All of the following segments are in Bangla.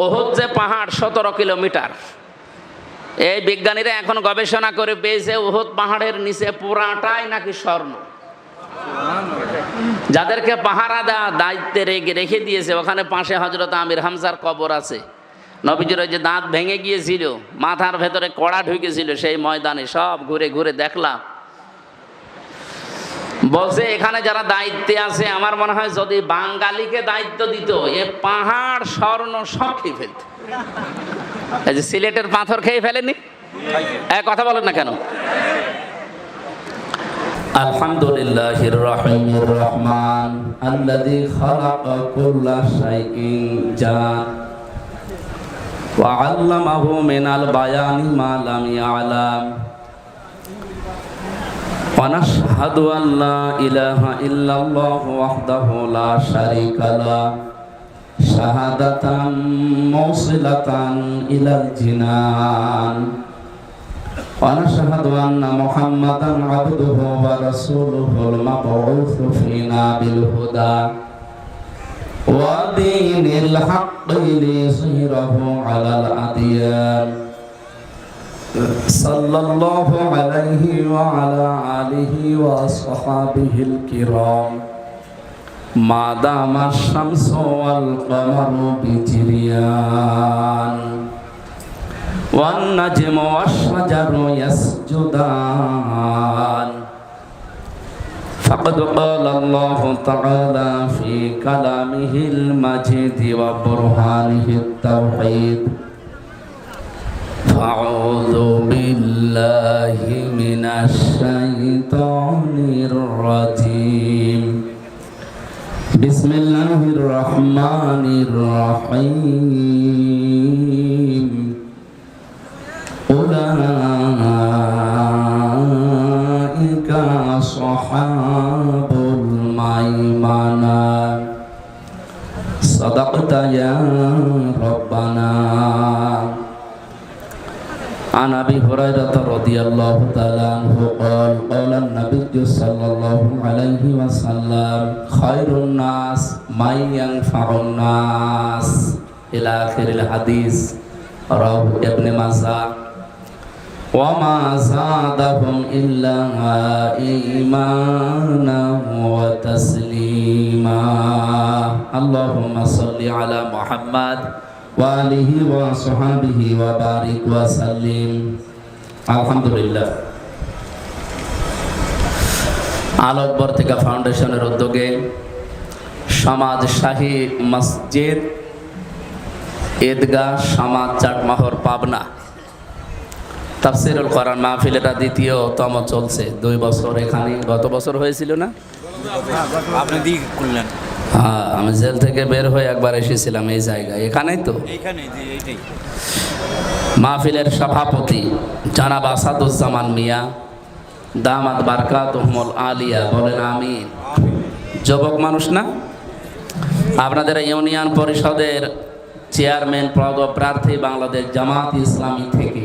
ওহুদ যে পাহাড় 17 কিলোমিটার, এই বিজ্ঞানীরা এখন গবেষণা করে পেয়েছে ওহুদ পাহাড়ের নিচে পুরাটাই নাকি স্বর্ণ। যাদেরকে পাহারা দেওয়া দায়িত্বে রেখে দিয়েছে, ওখানে পাশে হযরত আমির হামজার কবর আছে। নবীজির ওই যে দাঁত ভেঙে গিয়েছিল, মাথার ভেতরে কড়া ঢুকেছিল, সেই ময়দানে সব ঘুরে ঘুরে দেখলাম। বলছে এখানে যারা দায়িত্বে আছে, আমার মনে হয় যদি বাঙালিকে দায়িত্ব দিত, এ পাহাড় স্বর্ণ সব খেয়ে ফেলত। এই যে সিলেটের পাথর খেয়ে ফেলেনি, কথা বলেন না কেন? আলহামদুলিল্লাহির রহিমির রহমান আল্লাযী খালাকা কুল্লা শাইইন জান ওয়া আল্লামাহু মিনাল বায়ানি মা লাম ইয়ালাম ওয়া নাশহাদু আল্লা ইলাহা ইল্লাল্লাহু ওয়াহদাহু লা শারীকা লাহু শাহাদাতাম মুওসিলাতান ইলাল জিনান ওয়া নাশহাদু আন্না মুহাম্মাদান আবদুহু ওয়া রাসূলুহুল মাবউসু ফীনা বিল হুদা ওয়া দীনিল হাক্কি লিয়ুযহিরাহু আলাল আদিয়ান সাল্লাল্লাহু আলাইহি ওয়া আলা আলিহি ওয়া আসহাবিহিল কিরাম মা দামাশ শামসু ওয়াল কমারু বিজিরিয়ান ওয়ান নাজমু ওয়াশ শাজারু ইয়াসজুদান ফাকাদ ক্বালা আল্লাহু তাআলা ফি কালামিহিল মাজিদ ওয়া বুরহানিহিত তাওহীদ আউযু বিল্লাহি মিনাশ শাইতানির রাজীম বিসমিল্লাহির রহমানির রহিম উলাইকা আসহাবুল মাইমানা সাদাকতা ইয়া রাব্বানা عن أبي هريرة رضي الله تعالى عنه قال قال النبي صلى الله عليه وسلم خير الناس من ينفع الناس إلى آخر الحديث رواه ابن ماجه وما زادهم إلا إيمانا وتسليما اللهم صل على محمد ওয়ালিহি ওয়া সাহাবিহি ওয়া বারিক ওয়া সাল্লিম। আলহামদুলিল্লাহ, আলোকবর্তিকা ফাউন্ডেশনের উদ্যোগে সমাজ শাহী মসজিদ ঈদগাহ সমাজ চাটমোহর পাবনা তাফসীরুল কোরআন মাহফিল, এটা দ্বিতীয়তম চলছে। 2 বছর এখানে, গত বছর হয়েছিল না? আপনি দিয়ে করলেন। হ্যাঁ, আমি জেল থেকে বের হয়ে একবার এসেছিলাম এই জায়গায়, এখানেই তো। মাহফিলের সভাপতি জনাব আসাদুজ্জামান মিয়া দামাত বারকাতুহুমুল আলিয়া, বলেন আমিন। যুবক মানুষ না? আপনাদের ইউনিয়ন পরিষদের চেয়ারম্যান পদপ্রার্থী বাংলাদেশ জামাত ইসলামী থেকে,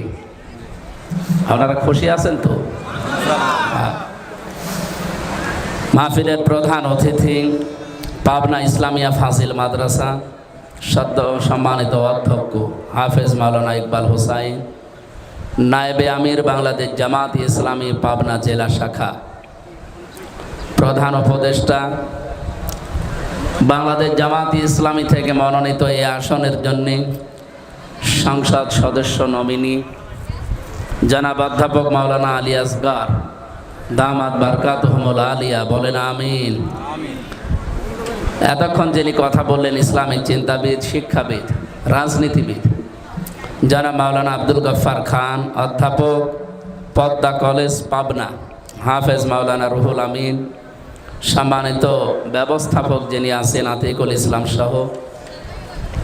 আপনারা খুশি আছেন তো? মাহফিলের প্রধান অতিথি পাবনা ইসলামিয়া ফাজিল মাদ্রাসা সদ্য সম্মানিত অধ্যক্ষ হাফেজ মাওলানা ইকবাল হোসাইন, নায়েবে আমির বাংলাদেশ জামাত ইসলামী পাবনা জেলা শাখা, প্রধান উপদেষ্টা বাংলাদেশ জামাত ইসলামী থেকে মনোনীত এই আসনের জন্য সংসদ সদস্য নমিনি জনাব অধ্যাপক মাওলানা আলী আসগার দামাত বারকাতুহুমুল আলিয়া, বলেন আমিন। এতক্ষণ যিনি কথা বললেন ইসলামিক চিন্তাবিদ, শিক্ষাবিদ, রাজনীতিবিদ জনাব মাওলানা আব্দুল গফফার খান, অধ্যাপক পদ্মা কলেজ পাবনা, হাফেজ মাওলানা রুহুল আমিন, সম্মানিত ব্যবস্থাপক যিনি আছেন আতিকুল ইসলাম সহ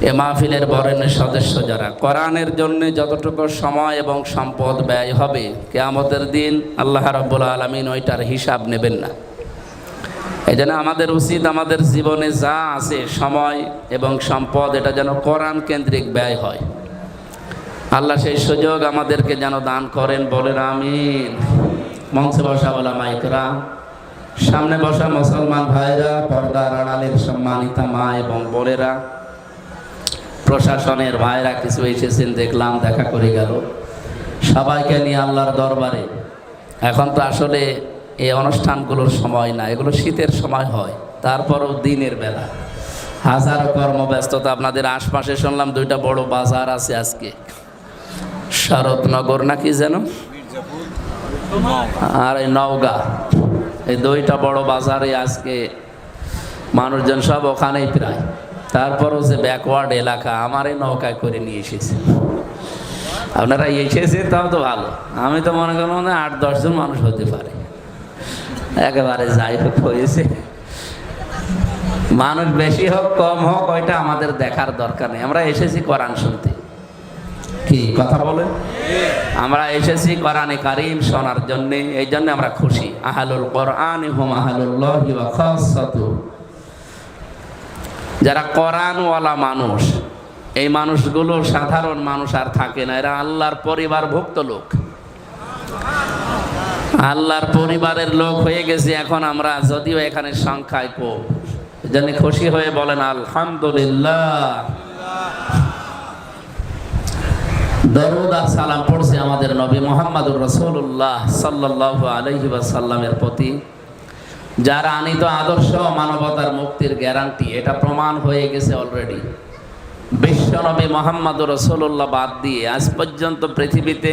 এ মাহফিলের বরেণ্য সদস্য যারা, কোরআনের জন্য যতটুকু সময় এবং সম্পদ ব্যয় হবে কিয়ামতের দিন আল্লাহ রাব্বুল আলামিন ওইটার হিসাব নেবেন না। এই জন্য আমাদের উচিত আমাদের জীবনে যা আছে সময় এবং সম্পদ, এটা যেন কোরআন কেন্দ্রিক ব্যয় হয়। আল্লাহ সেই সুযোগ আমাদেরকে যেন দান করেন, বলেন আমিন। মঞ্চে বসা ওলামা ইকরাম, সামনে বসা মুসলমান ভাইরা, পর্দার আড়ালের সম্মানিতা মা এবং বোনেরা, প্রশাসনের ভাইরা কিছু এসেছেন দেখলাম, দেখা করে গেল। সবাইকে নিয়ে আল্লাহর দরবারে। এখন তো আসলে এই অনুষ্ঠানগুলোর সময় না, এগুলো শীতের সময় হয়, তারপরও দিনের বেলা হাজারো কর্মব্যস্ততা। আপনাদের আশপাশে শুনলাম 2টা বড় বাজার আছে আজকে, শরৎনগর নাকি যেন, আর এই নওগাঁ, এই 2টা বড় বাজারে আজকে মানুষজন সব ওখানেই প্রায়। তারপরও যে ব্যাকওয়ার্ড এলাকা, আমার এই নৌকায় করে নিয়ে এসেছে। আপনারা এসেছে তাও তো ভালো, আমি তো মনে করলাম 8-10 জন মানুষ হতে পারে, একেবারে যাই হোক হয়েছে। মানুষ বেশি হোক কম হোক ওইটা আমাদের দেখার দরকার নেই, আমরা এসেছি কোরআন শুনতে। কি কথা বলেন? আমরা এসেছি কোরআনে কারীম শোনার জন্য, এই জন্য আমরা খুশি। আহলুল কোরআন হুম আহলুল্লাহি ওয়া খাসাতুহু, যারা কোরআনওয়ালা মানুষ, এই মানুষগুলো সাধারণ মানুষ আর থাকে না, এরা আল্লাহর পরিবারভুক্ত লোক, আল্লাহর পরিবারের লোক হয়ে গেছে এখন আমরা, যদিও এখানে সংখ্যায় কম। এজন্য খুশি হয়ে বলেন আলহামদুলিল্লাহ। দরুদ আর সালাম পড়ছে আমাদের নবী মুহাম্মদুর রাসূলুল্লাহ সাল্লাল্লাহু আলাইহি ওয়াসাল্লামের প্রতি, যার আনিত আদর্শ মানবতার মুক্তির গ্যারান্টি। এটা প্রমাণ হয়ে গেছে অলরেডি। বিশ্বনবী মুহাম্মদুর রাসূলুল্লাহ বাদ দিয়ে আজ পর্যন্ত পৃথিবীতে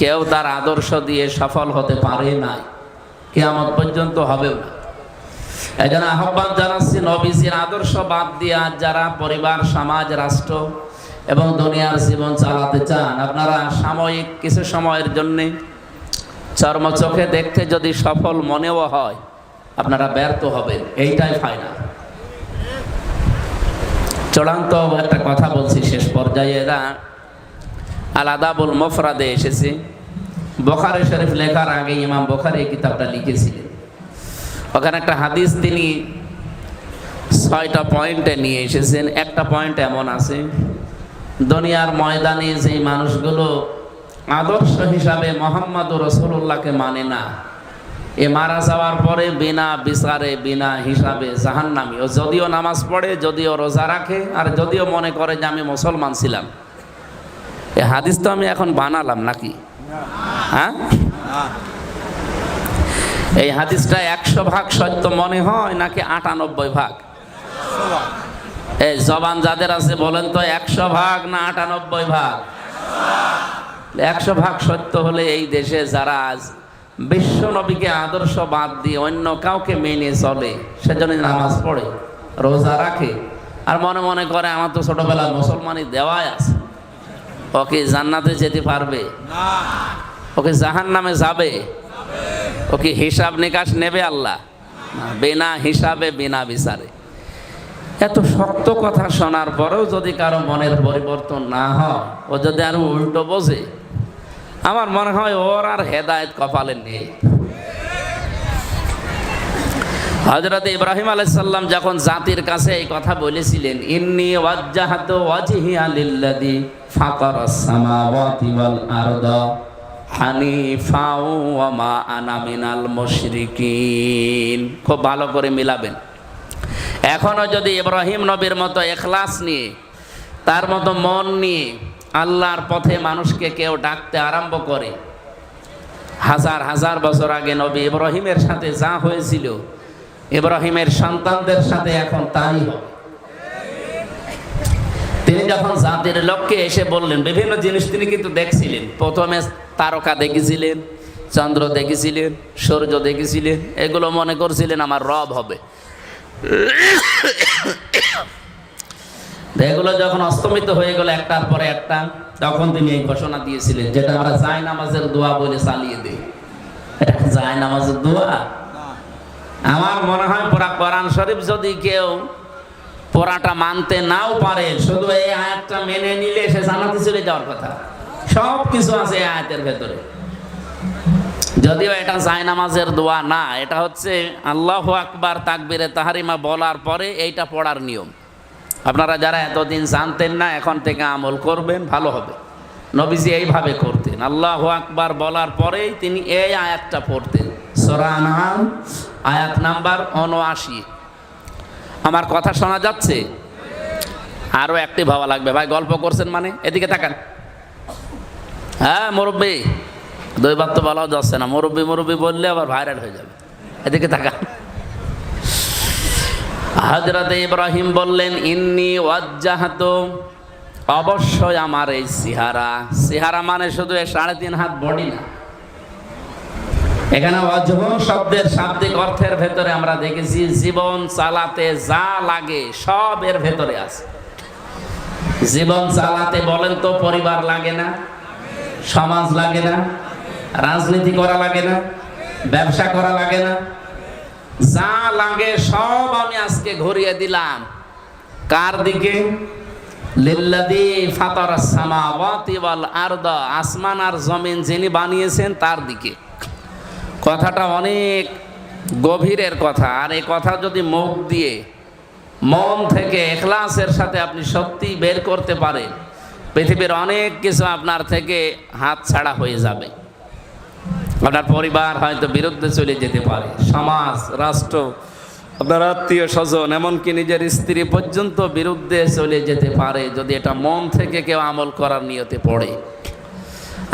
কেউ তার আদর্শ দিয়ে সফল হতে পারে নাই, কিয়ামত পর্যন্ত হবেও না। এজন্য আহ্বান জানাচ্ছি, নবীজির আদর্শ বাদ দিয়ে আজ যারা পরিবার, সমাজ, রাষ্ট্র এবং দুনিয়ার জীবন চালাতে চান, আপনারা সাময়িক কিছু সময়ের জন্যে চর্মচোখে দেখতে যদি সফল মনেও হয়, আপনারা ব্যর্থ হবেন, এইটাই ফাইনাল। চূড়ান্ত একটা কথা বলছি শেষ পর্যায়ে, এরা আল আদাবুল মুফরাদে এসেছে। বুখারী শরীফ লেখার আগে ইমাম বুখারী এই কিতাবটা লিখেছিলেন। ওখানে একটা হাদিস তিনি 6টা পয়েন্টে নিয়ে এসেছেন। একটা পয়েন্ট এমন আছে, দুনিয়ার ময়দানে যে মানুষগুলো আদর্শ হিসাবে মুহাম্মদুর রাসূলুল্লাহকে মানে না, এ মারা যাওয়ার পরে বিনা বিচারে, বিনা হিসাবে জাহান্নামী। ও যদিও নামাজ পড়ে, যদিও রোজা রাখে, আর যদিও মনে করে যে আমি মুসলমান ছিলাম। এই হাদিস তো আমি এখন বানালাম নাকি? হ্যাঁ, এই হাদিসটা 100% সত্য মনে হয় নাকি 98%? এই জবান যাদের আছে বলেন তো, 100% না 98%? 100% সত্য হলে এই দেশে যারা আজ বিশ্ব নবীকে আদর্শ বাদ দিয়ে অন্য কাউকে মেনে চলে, সেজন্য নামাজ পড়ে, রোজা রাখে, আর মনে মনে করে আমার তো ছোটবেলায় মুসলমানই দেওয়াই আছে, ওকে জান্নাতে যেতে পারবে না, ওকে জাহান্নামে যাবে, ওকে হিসাব নিকাশ নেবে আল্লাহ? বিনা হিসাবে, বিনা বিচারে। এত শক্ত কথা শোনার পরেও যদি কারো মনের পরিবর্তন না হয়, ও যদি আরো উল্টো বোঝে, আমার মনে হয় ওর আর হেদায়েত কপালে নেই। হযরত ইব্রাহিম আলাইহিস সালাম যখন জাতির কাছে এই কথা বলেছিলেন, ইন্নী ওয়াজ্জাহাতু ওয়াজহিয়া লিল্লাযী ফাতারাস সামাওয়াতি ওয়াল আরদা হানিফা ওয়া মা আনা মিনাল মুশরিকিন, খুব ভালো করে মিলাবেন। এখনো যদি ইব্রাহিম নবীর মতো ইখলাস নিয়ে, তার মতো মন নিয়ে আল্লাহর পথে মানুষকে কেউ ডাকতে আরম্ভ করে, হাজার হাজার বছর আগে নবী ইব্রাহিমের সাথে যা হয়েছিল, ইব্রাহিমের সন্তানদের সাথে এখন তাই হবে। তিনি যখন জাতির লক্ষ্যে এসে বললেন, বিভিন্ন জিনিস তিনি কিন্তু দেখছিলেন। প্রথমে তারকা দেখেছিলেন, চন্দ্র দেখেছিলেন, সূর্য দেখেছিলেন, এগুলো মনে করছিলেন আমার রব হবে। এগুলো যখন অস্তমিত হয়ে গেল একটার পরে একটা, তখন তিনি এই ঘোষণা দিয়েছিলেন, যেটা আমরা জায় নামাজের দোয়া বলে চালিয়ে দিই। এটা জায় নামাজের দোয়া? আমার মনে হয় পুরা কোরআন শরীফ যদি কেউ পুরাটা মানতে নাও পারে, শুধু এই আয়াতটা মেনে নিলে সে জান্নাতে চলে যাওয়ার কথা। সব কিছু আছে এই আয়াতের ভেতরে। যদিও এটা জায় নামাজের দোয়া না, এটা হচ্ছে আল্লাহু আকবার তাকবীরে তাহরিমা বলার পরে এইটা পড়ার নিয়ম। আপনারা যারা এতদিন জানতেন না, এখন থেকে আমল করবেন, ভালো হবে। নবীজি এইভাবে করতেন, আল্লাহু আকবার বলার পরেই তিনি এই আয়াতটা পড়তেন, সূরা আনআম আয়াত নাম্বার 79। আমার কথা শোনা যাচ্ছে? আরো অ্যাক্টিভ হওয়া লাগবে। ভাই গল্প করছেন মানে এদিকে তাকান। হ্যাঁ মুরব্বী, দুইবার তো বলাও যাচ্ছে না, মুরব্বী মুরব্বী বললে আবার ভাইরাল হয়ে যাবে। এদিকে তাকান। হযরত ইব্রাহিম বললেন ইন্নী ওয়াজ্জাহাতু, অবশ্যই আমার এই চেহারা, চেহারা মানে শুধু 3.5 হাত বডি না। এখানে ওয়াজহ শব্দের শাব্দিক অর্থের ভেতরে আমরা দেখেছি জীবন চালাতে যা লাগে সব এর ভেতরে আছে। জীবন চালাতে বলেন তো পরিবার লাগে না, সমাজ লাগে না, রাজনীতি করা লাগে না, ব্যবসা করা লাগে না, যা লাগে সব আমি আজকে ঘুরিয়ে দিলাম কার দিকে? লিল্লাযী ফাতারাস সামাওয়াতি ওয়াল আরদ, আসমান আর জমিন যিনি বানিয়েছেন তার দিকে। কথাটা অনেক গভীরের কথা, আর এই কথা যদি মুখ দিয়ে মন থেকে ইখলাসের সাথে আপনি সত্যি বের করতে পারেন, পৃথিবীর অনেক কিছু আপনার থেকে হাত ছাড়া হয়ে যাবে। আপনার পরিবার হয়তো বিরুদ্ধে চলে যেতে পারে, সমাজ, রাষ্ট্র, আপনার আত্মীয় স্বজন, এমনকি নিজের স্ত্রী পর্যন্ত বিরুদ্ধে চলে যেতে পারে যদি এটা মন থেকে কেউ আমল করার নিয়তে পড়ে।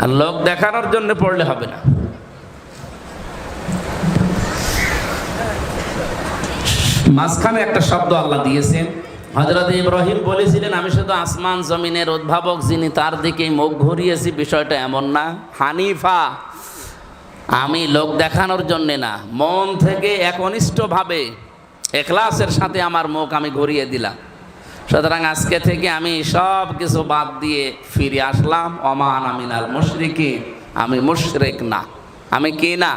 আর লোক দেখানোর জন্য পড়লে হবে না। মাঝখানে একটা শব্দ আল্লাহ দিয়েছেন। হযরত ইব্রাহিম বলেছিলেন আমি শুধু আসমান জমিনের উদ্ভাবক যিনি তার দিকেই মুখ ঘুরিয়েছি, বিষয়টা এমন না। হানিফা, আমি লোক দেখানোর জন্যে না, মন থেকে একনিষ্ঠভাবে ইখলাসের সাথে আমার মুখ আমি ঘুরিয়ে দিলাম। সুতরাং আজকে থেকে আমি সব কিছু বাদ দিয়ে ফিরে আসলাম। ওমা আনা মিনাল মুশরিকিন, আমি মুশরিক না। আমি কি না?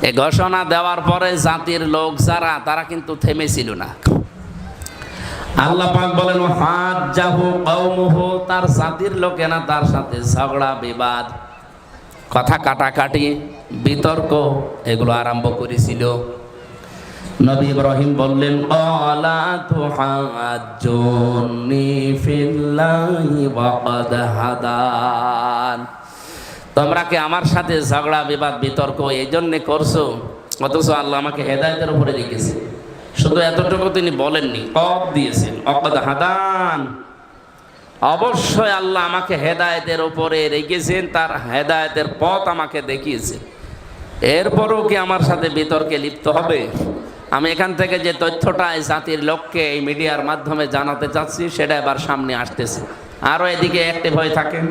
এই ঘোষণা দেওয়ার পরে জাতির লোক যারা, তারা কিন্তু থেমেছিল না। আল্লাহ পাক বলেন হাজ্জাহু কওমুহু, তার জাতির লোকেরা তার সাথে ঝগড়া বিবাদ, কথা কাটাকাটি, বিতর্ক এগুলো আরম্ভ করেছিল। নবী ইব্রাহিম বললেন ক্বালা তুহাজ্জুনি ফিল্লাহি ওয়া ক্বাদ হাদান, তোমরা কি আমার সাথে ঝগড়া বিবাদ বিতর্ক এই জন্যে করছো, অথচ আল্লাহ আমাকে হেদায়েতের উপরে রেখেছে। শুধু এতটুকু তিনি বলেননি, কদ দিয়েছেন, অকদ হাদান, অবশ্যই আল্লাহ আমাকে হেদায়েতের উপরে রেখেছেন, তার হেদায়েতের পথ আমাকে দেখিয়েছেন। এরপরও কি আমার সাথে বিতর্কে লিপ্ত হবে? আমি এখান থেকে যে তথ্যটা এই জাতির লোককে এই মিডিয়ার মাধ্যমে জানাতে চাচ্ছি সেটা এবার সামনে আসতেছে। আরও এদিকে অ্যাক্টিভ হয়ে থাকেন।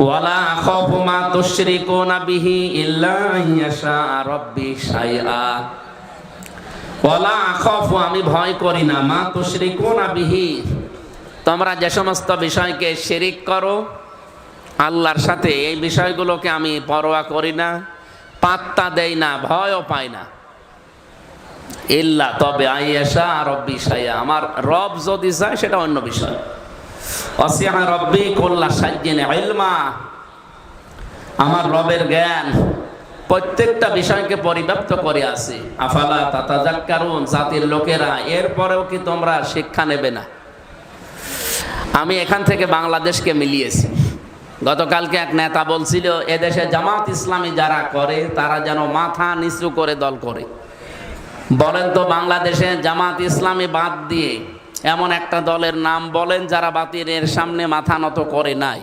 ওয়ালা আখাফু মা তুশরিকুনা বিহি ইল্লা ইয়াশা রাব্বি শাইআ, ওয়ালা আখাফু, আমি ভয় করি না, মা তুশরিকুনা বিহি, তোমরা যে সমস্ত বিষয়কে শিরিক করো আল্লাহর সাথে, এই বিষয়গুলোকে আমি পরোয়া করি না, পাত্তা দেই না, ভয়ও পাই না। ইল্লা, তবে আইয়াশা রাব্বি শাইআ, আমার রব যদি চায় সেটা অন্য বিষয়। ওয়াসিআ রাব্বি কুল্লা শাইইন ইলমা, আমার রবের জ্ঞান প্রত্যেকটা বিষয়কে পরিব্যাপ্ত করে আছে। আফালা তাতাযাক্কারুন, জাতির লোকেরা এরপরেও কি তোমরা শিক্ষা নেবে না? আমি এখান থেকে বাংলাদেশকে মিলিয়েছি। গতকালকে এক নেতা বলছিল এদেশে জামাত ইসলামী যারা করে তারা যেন মাথা নিচু করে দল করে। বলেন তো বাংলাদেশে জামাত ইসলামী বাদ দিয়ে এমন একটা দলের নাম বলেন যারা বাতিলের সামনে মাথা নত করে নাই।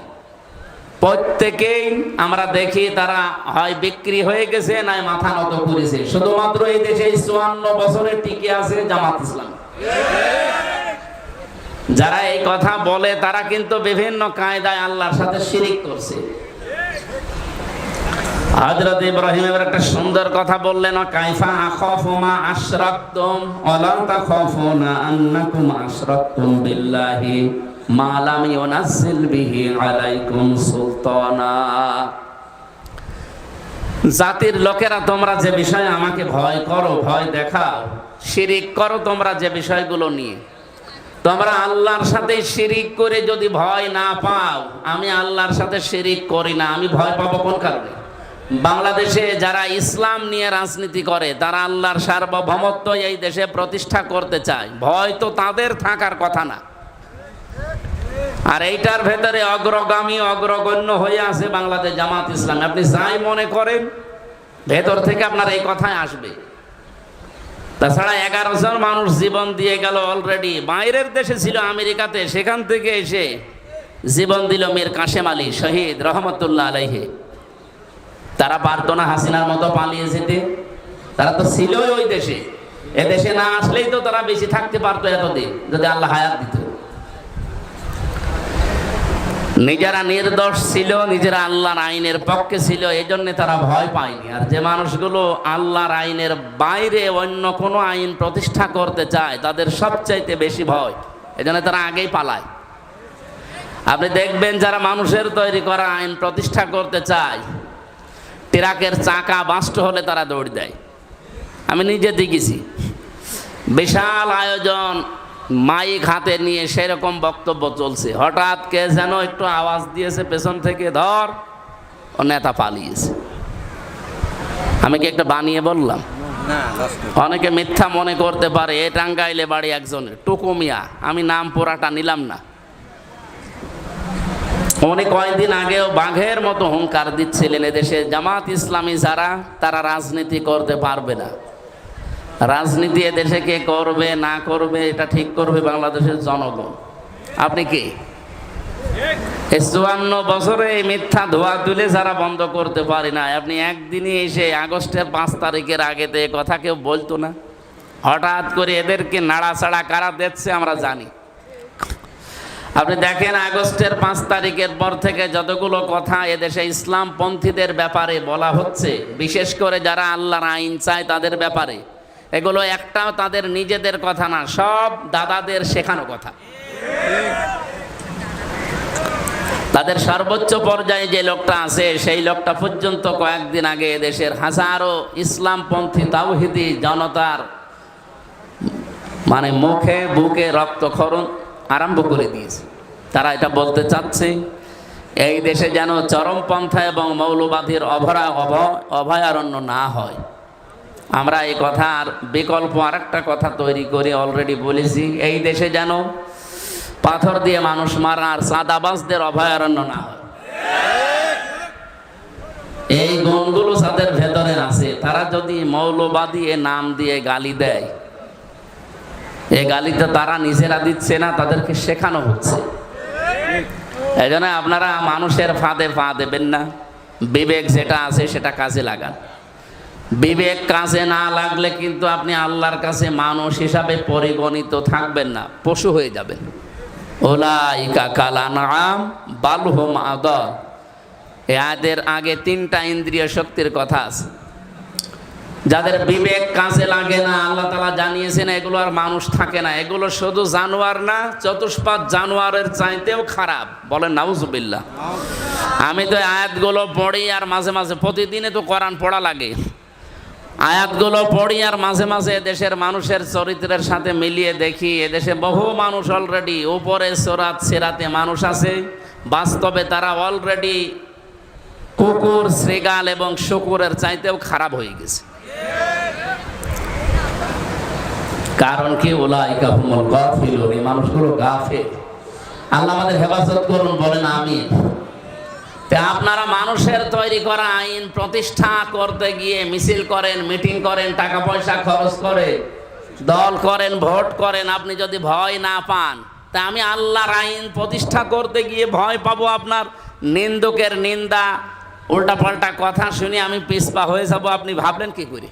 প্রত্যেকেই আমরা দেখি তারা হয় বিক্রি হয়ে গেছে, নাই মাথা নত করেছে। শুধুমাত্র এই দেশে 54 বছরে টিকে আছে জামাত ইসলাম। যারা এই কথা বলে তারা কিন্তু বিভিন্ন কায়দায় আল্লাহর সাথে শিরিক করছে। হযরত ইব্রাহিম এর একটা সুন্দর কথা বললেন, কাইফা আখাফু মা আশরাকতুম ওয়ালা তাখাফুনা আন্নাকুম আশরাকতুম বিল্লাহি মা লাম ইউনাজ্জিল বিহি আলাইকুম সুলতানা। জাতির লোকেরা তোমরা যে বিষয়ে আমাকে ভয় করো, ভয় দেখাও, শিরিক করো তোমরা যে বিষয়গুলো নিয়ে, তোমরা আল্লাহর সাথে শিরিক করে যদি ভয় না পাও, আমি আল্লাহর সাথে শিরিক করি না, আমি ভয় পাবো কোন কারণে? বাংলাদেশে যারা ইসলাম নিয়ে রাজনীতি করে তারা আল্লাহর সার্বভৌমত্ব এই দেশে প্রতিষ্ঠা করতে চায়, ভয় তো তাদের থাকার কথা না। আর এইটার ভেতরে অগ্রগামী অগ্রগণ্য হয়ে আছে বাংলাদেশ জামাত ইসলাম। আপনি যাই মনে করেন ভেতর থেকে আপনার এই কথাই আসবে। তাছাড়া 11 জন মানুষ জীবন দিয়ে গেল অলরেডি। বাইরের দেশে ছিল আমেরিকাতে, সেখান থেকে এসে জীবন দিল মীর কাশেম আলী শহীদ রহমতুল্লাহ আলাইহি। তারা পারতো না হাসিনার মতো পালিয়ে যেতে? তারা তো ছিলই ওই দেশে। এ দেশে না আসলেই তো তারা বেশি থাকতে পারতো এতদিন, যদি আল্লাহ হায়াত দিত। নিজেরা নির্দোষ ছিল, নিজেরা আল্লাহর আইনের পক্ষে ছিল, এই জন্য তারা ভয় পায়নি। আর যে মানুষগুলো আল্লাহর আইনের বাইরে অন্য কোনো আইন প্রতিষ্ঠা করতে চায়, তাদের সবচাইতে বেশি ভয়, এই জন্য তারা আগেই পালায়। আপনি দেখবেন যারা মানুষের তৈরি করা আইন প্রতিষ্ঠা করতে চায়, ট্রাকের চাকা বাস্ট হলে তারা দৌড় দেয়। আমি নিজে দেখেছি, বিশাল আয়োজন, মাইক হাতে নিয়ে সেরকম বক্তব্য চলছে, হঠাৎ কে যেন একটু আওয়াজ দিয়েছে পেছন থেকে, ধর, ও নেতা পালিয়েছে। আমি কি একটা বানিয়ে বললাম? অনেকে মিথ্যা মনে করতে পারে। এ টাঙ্গাইলে বাড়ি একজনের, টুকু মিয়া, আমি নাম পুরাটা নিলাম না। উনি কয়েকদিন আগেও বাঘের মতো হুঙ্কার দিচ্ছিলেন, এদেশে জামাত ইসলামী যারা, তারা রাজনীতি করতে পারবে না। রাজনীতি এদেশে কে করবে না করবে এটা ঠিক করবে বাংলাদেশের জনগণ। আপনি কি এই 54 বছরে এই মিথ্যা ধোয়া তুলে যারা বন্ধ করতে পারি না, আপনি একদিনই এসে আগস্টের 5 তারিখের আগে তো এ কথা কেউ বলতো না। হঠাৎ করে এদেরকে নাড়াচাড়া কারা দিচ্ছে আমরা জানি। আপনি দেখেন আগস্টের 5 তারিখের পর থেকে যতগুলো কথা এদেশে ইসলামপন্থীদের ব্যাপারে বলা হচ্ছে, বিশেষ করে যারা আল্লাহর আইন চায় তাদের ব্যাপারে, এগুলো একটাও তাদের নিজেদের কথা না, সব দাদাদের শেখানো কথা। তাদের সর্বোচ্চ পর্যায়ে যে লোকটা আছে, সেই লোকটা পর্যন্ত কয়েকদিন আগে দেশের হাজারো ইসলামপন্থী তাওহীদি জনতার মুখে বুকে রক্তক্ষরণ আরম্ভ করে দিয়েছে। তারা এটা বলতে চাচ্ছে এই দেশে যেন চরমপন্থা এবং মৌলবাদীর অভয়ারণ্য না হয়। আমরা এই কথার বিকল্প আরেকটা কথা তৈরি করে অলরেডি বলেছি, এই দেশে যেন পাথর দিয়ে মানুষ মারা আর চাঁদাবাজদের অভয়ারণ্য না হয়। এই গুণগুলো যাদের ভেতরে আছে, তারা যদি মৌলবাদী এ নাম দিয়ে গালি দেয়, এই গালিতে তারা নিজেরা দিচ্ছে না, তাদেরকে শেখানো হচ্ছে। এই জন্য আপনারা মানুষের ফাঁদে পা দেবেন না। বিবেক যেটা আছে সেটা কাজে লাগান। বিবেক কাজে না লাগলে কিন্তু আপনি আল্লাহর কাছে মানুষ হিসাবে পরিগণিত থাকবেন না, পশু হয়ে যাবেন। উলাইকা কাল আনআম বাল হুম আদাল। এদের আগে 3টা ইন্দ্রিয় শক্তির কথা আছে। যাদের বিবেক কাজে লাগে না, আল্লাহ তাআলা জানিয়েছেন এগুলো আর মানুষ থাকে না, এগুলো শুধু জানোয়ার না, চতুষ্পাদ জানোয়ারের চাইতেও খারাপ। বলেন নাউজুবিল্লাহ। আমি তো আয়াতগুলো পড়ি আর মাঝে মাঝে, প্রতিদিনে তো কোরআন পড়া লাগে, আয়াতগুলো পড়ি আর মাঝে মাঝে দেশের মানুষের চরিত্রের সাথে মিলিয়ে দেখি, এদেশে বহু মানুষ অলরেডি উপরে সরাত সিরাতে মানুষ আছে, বাস্তবে তারা অলরেডি কুকুর, শ্রীগাল এবং শুকুরের চাইতেও খারাপ হয়ে গেছে। কারণ কি? উলাইকা হুমুল গাফিলুন, এই মানুষগুলো গাফিল। আল্লাহ আমাদের হেফাজত করুন, বলেন আমিন। আপনারা মানুষের তৈরি করা আইন প্রতিষ্ঠা করতে গিয়ে মিছিল করেন, মিটিং করেন, টাকা পয়সা খরচ করে, দল করেন, ভোট করেন। আপনি যদি ভয় না পান, তা আমি আল্লাহর আইন প্রতিষ্ঠা করতে গিয়ে ভয় পাবো? আপনার নিন্দুকের নিন্দা, উল্টাপাল্টা কথা শুনে আমি পিছপা হয়ে যাব, আপনি ভাবলেন কি করে?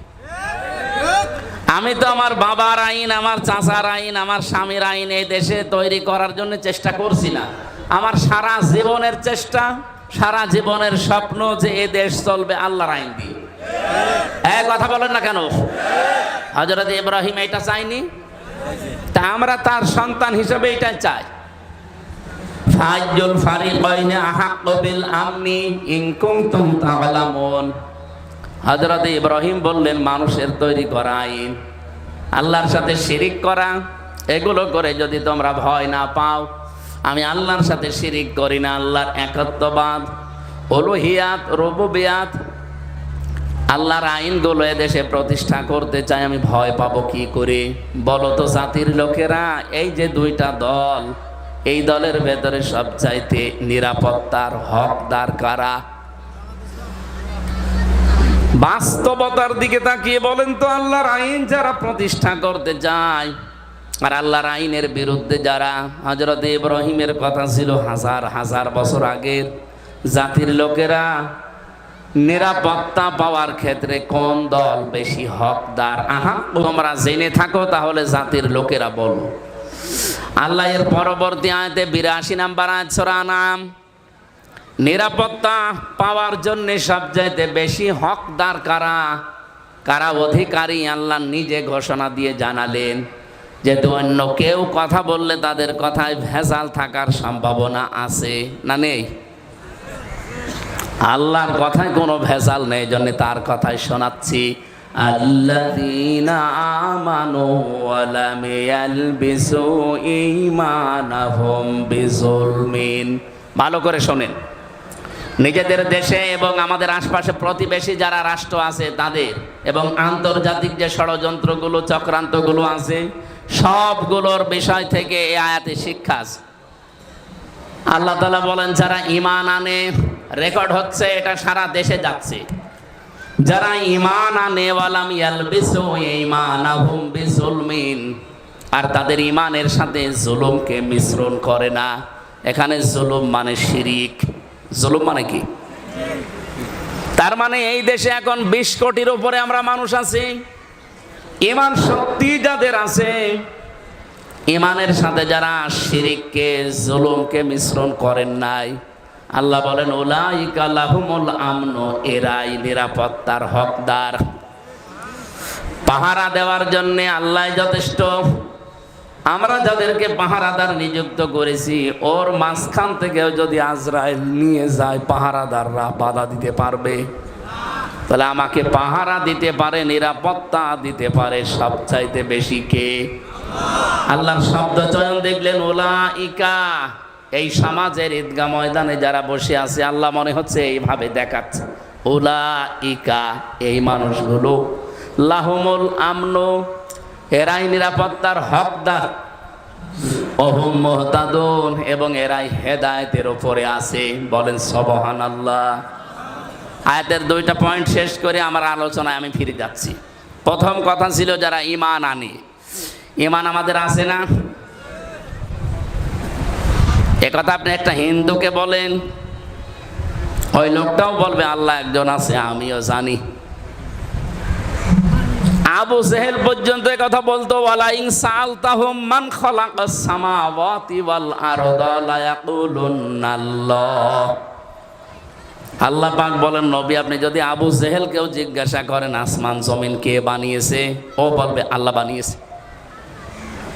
আমি তো আমার বাবার আইন, আমার চাচার আইন, আমার স্বামীর আইন এই দেশে তৈরি করার জন্য চেষ্টা করছি না। আমার সারা জীবনের চেষ্টা, সারা জীবনের স্বপ্ন যে এ দেশ চলবে আল্লাহর আইন দিয়ে। এক কথা বলেন না কেন? হযরত ইব্রাহিম এটা চাইনি? তা আমরা তার সন্তান হিসেবে এটাই চাই। ফাজ্জুল ফারিকাইনি আহাক্কু বিল আমনি ইন কুনতুম তা'লামুন। হযরত ইব্রাহিম বললেন, মানুষের তৈরি করা আইন, আল্লাহর সাথে শিরিক করা, এগুলো করে যদি তোমরা ভয় না পাও, আমি আল্লাহর সাথে শিরিক করি না, আল্লাহর একত্ববাদ, উলুহিয়াত, রুবুবিয়াত, আল্লাহর আইনগুলো এদেশে প্রতিষ্ঠা করতে চাই, আমি ভয় পাবো কি করে? বলো তো জাতির লোকেরা, এই যে 2টা দল, এই দলের ভেতরে সবচাইতে নিরাপত্তার হকদার কারা? বাস্তবতার দিকে তাকিয়ে বলেন তো, আল্লাহর আইন যারা প্রতিষ্ঠা করতে যায় আর আল্লাহর আইনের বিরুদ্ধে যারা, হযরত ইব্রাহিমের কথা ছিল হাজার হাজার বছর আগের, জাতির লোকেরা নিরাপত্তা পাওয়ার ক্ষেত্রে কোন দল বেশি হকদার? তোমরা জেনে থাকো তাহলে জাতির লোকেরা বলো। আল্লাহ এর পরবর্তী আয়াতে 82 নম্বর আয়াত সূরা আনাম, নিরাপত্তা পাওয়ার জন্য সবচাইতে বেশি হকদার কারা, কারা অধিকারী, আল্লাহ নিজে ঘোষণা দিয়ে জানালেন। যেহেতু অন্য কেউ কথা বললে তাদের কথায় ভেজাল থাকার সম্ভাবনা আছে না নেই? আল্লাহর কথায় কোনো ভেজাল নেই, জন্য তার কথাই শোনাচ্ছি। আল্লাযীনা আমানু ওয়া লাম ইয়ালবিসু ঈমানাহুম বিযুলমিন। ভালো করে শোনেন, নিজেদের দেশে এবং আমাদের আশপাশে প্রতিবেশী যারা রাষ্ট্র আছে তাদের, এবং আন্তর্জাতিক যে ষড়যন্ত্রগুলো চক্রান্তগুলো আছে সবগুলোর বিষয় থেকে এই আয়াতে শিক্ষা আছে। আল্লাহ তাআলা বলেন যারা ঈমান আনে, রেকর্ড হচ্ছে এটা সারা দেশে যাচ্ছে, যারা ঈমান আনে ওয়ালাম ইয়ালবিসু ঈমানাহুম বিযুলমিন, আর তাদের ঈমানের সাথে জুলুমকে মিশ্রণ করে না। এখানে জুলুম মানে শিরিক। জুলুম মানে কি? তার মানে এই দেশে এখন 20 কোটির উপরে আমরা মানুষ আছি, ঈমান শক্তি যাদের আছে, ঈমানের সাথে যারা শিরিককে জুলুমকে মিশ্রণ করেন নাই, আল্লাহ বলেন উলাইকা লাহুমুল আমনু, এরাই নিরাপত্তার হকদার। পাহারা দেওয়ার জন্য আল্লাহ যথেষ্ট। আমরা যাদেরকে পাহারাদার নিযুক্ত করেছি, ওর মাঝখান থেকেও যদি আজরাইল নিয়ে যায়, পাহারাদাররা বাধা দিতে পারবে? তাহলে আমাকে পাহারা দিতে পারে, নিরাপত্তা দিতে পারে সবচাইতে বেশি কে? আল্লাহর শব্দ চয়ন দেখলেন উলাইকা। এই সমাজের ঈদগাহ ময়দানে যারা বসে আছে, আল্লাহ মনে হচ্ছে এইভাবে দেখাচ্ছে, উলাইকা এই মানুষগুলো, লাহুমুল আমনু, এরাই নিরাপত্তার হকদার, ওহুম মুহতাদুন, এবং এরাই হেদায়েতের উপরে আছে। বলেন সুবহানাল্লাহ। আয়াতের 2টা পয়েন্ট শেষ করে আমার আলোচনায় আমি ফিরে যাচ্ছি। প্রথম কথা ছিল যারা ঈমান আনে। ঈমান আমাদের আছে না? একথা আপনি একটা হিন্দুকে বলেন, ওই লোকটাও বলবে আল্লাহ একজন আছে, আমিও জানি। আবু জেহেল পর্যন্ত কথা বলতো, ওয়ালা ইন সাআলতাহুম মান খালাকাস সামাওয়াতি ওয়াল আরদা লা ইয়াকুলুনাল্লাহ। আল্লাহ পাক বলেন নবী, আপনি যদি আবু জেহেলকেও জিজ্ঞাসা করেন আসমান জমিন কে বানিয়েছে, ও বলবে আল্লাহ বানিয়েছে।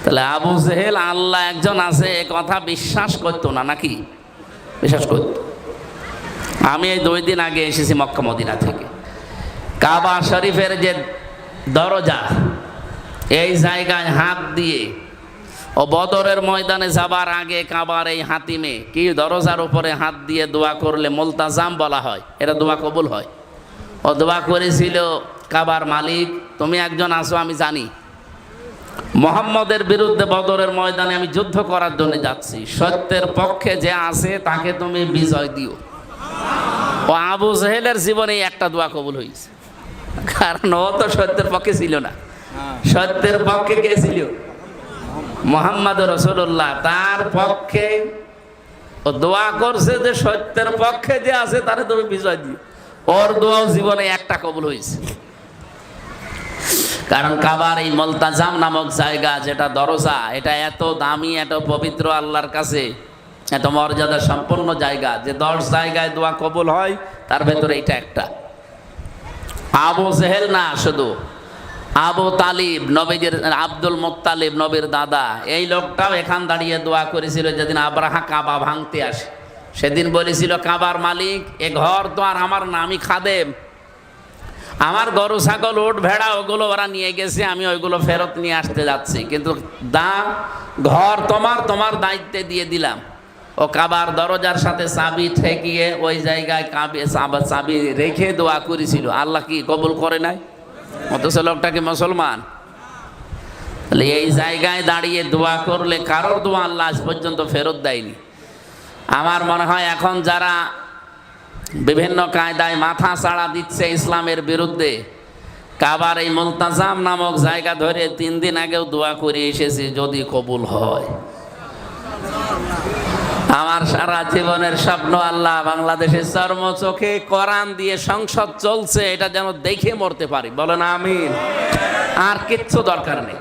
তাহলে আবু জেহেল আল্লাহ একজন আছে এ কথা বিশ্বাস করতো না নাকি? বিশ্বাস করত। আমি এই 2 দিন আগে এসেছি মক্কা মদিনা থেকে। কাবা শরীফের যে দরজা, এই জায়গায় হাত দিয়ে ও বদরের ময়দানে যাবার আগে কাবার এই হাতিমে কি দরজার উপরে হাত দিয়ে দোয়া করলে মুলতাজাম বলা হয়, এটা দোয়া কবুল হয়। ও দোয়া করেছিল, কাবার মালিক তুমি একজন আছো আমি জানি, মুহাম্মদের বিরুদ্ধে বদরের ময়দানে আমি যুদ্ধ করার জন্য যাচ্ছি, সত্যের পক্ষে যে আছে তাকে তুমি বিজয় দিও। ও আবু জেহেলের জীবনে একটা দোয়া কবুল হয়েছে, কারণ ও তো সত্যের পক্ষে ছিল না। সত্যের পক্ষে কে ছিল? মুহাম্মদ রাসূলুল্লাহ। তার পক্ষে ও দোয়া করছে যে সত্যের পক্ষে যে আছে তারে তুমি বিজয় দিও। ওর দোয়াও জীবনে একটা কবুল হয়েছে। কারণ কাবার এই মুলতাজাম নামক জায়গা, যেটা দরজা, এটা এত দামি, এত পবিত্র আল্লাহর কাছে, এত মর্যাদা সম্পন্ন জায়গা, যে 10 জায়গায় দোয়া কবুল হয় তার ভেতরে এটা একটা। আবু জেহেল না, শুধু আবু তালিব, নবীর আব্দুল মুত্তালিব, নবীর দাদা, এই লোকটাও এখান দাঁড়িয়ে দোয়া করেছিল যেদিন আব্রাহা কাবা ভাঙতে আসে। সেদিন বলেছিল, কাবার মালিক এ ঘর তো আর আমার না, আমি খাদেম, আমার গরু ছাগল উট ভেড়া ওগুলো ওরা নিয়ে গেছে, আমি ওইগুলো ফেরত নিয়ে আসতে যাচ্ছি, কিন্তু ঘর তোমার, তোমার দায়িত্বে দিয়ে দিলাম। ও কাবার দরজার সাথে চাবি ঠেকিয়ে ওই জায়গায় চাবি রেখে দোয়া করেছিল। আল্লাহ কি কবুল করে নাই? অথচ লোকটা কি মুসলমান? এই জায়গায় দাঁড়িয়ে দোয়া করলে কারোর দোয়া আল্লাহ আজ পর্যন্ত ফেরত দেয়নি। আমার মনে হয় এখন যারা বিভিন্ন কায়দায় মাথা চাড়া দিচ্ছে ইসলামের বিরুদ্ধে। কাবার এই মুলতাজাম নামক জায়গা ধরে 3 দিন আগেও দোয়া করে এসেছি যদি কবুল হয়। আমার সারা জীবনের স্বপ্ন আল্লাহ বাংলাদেশের চর্ম চোখে কোরআন দিয়ে সংসদ চলছে, এটা যেন দেখে মরতে পারি। বলেন আমিন। আর কিচ্ছু দরকার নেই।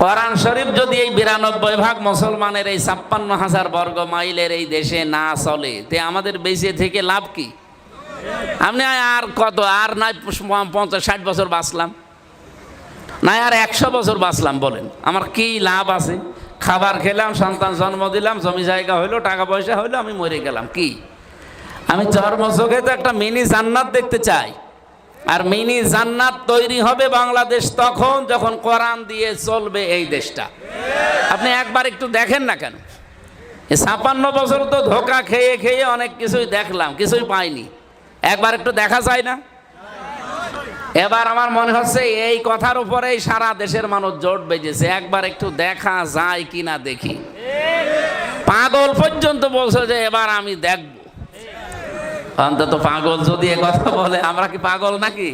কোরআন শরীফ যদি এই 92 ভাগ মুসলমানের এই 56,000 বর্গ মাইলের এই দেশে না চলে, তে আমাদের বেঁচে থেকে লাভ কি? আপনি আর কত, আর নাই 50-60 বছর বাঁচলাম, না আর 100 বছর বাঁচলাম, বলেন আমার কি লাভ আছে? খাবার খেলাম, সন্তান জন্ম দিলাম, জমি জায়গা হইলো, টাকা পয়সা হইলো, আমি মরে গেলাম। কি আমি চর্ম চোখে তো একটা মিনি জান্নাত দেখতে চাই। আর মিনি জান্নাত তৈরি হবে বাংলাদেশ তখন যখন কোরআন দিয়ে চলবে এই দেশটা। আপনি একবার একটু দেখেন না কেন? 56 বছর তো ধোঁকা খেয়ে খেয়ে অনেক কিছুই দেখলাম, কিছুই পাইনি। একবার একটু দেখা যায় না? এবার আমার মনে হচ্ছে এই কথার উপরেই সারা দেশের মানুষ জোট বেজেছে, একবার একটু দেখা যায় কিনা দেখি। পাগল পর্যন্ত বলছে যে এবার আমি দেখব। অন্তত পাগল যদি এ কথা বলে, আমরা কি পাগল নাকি?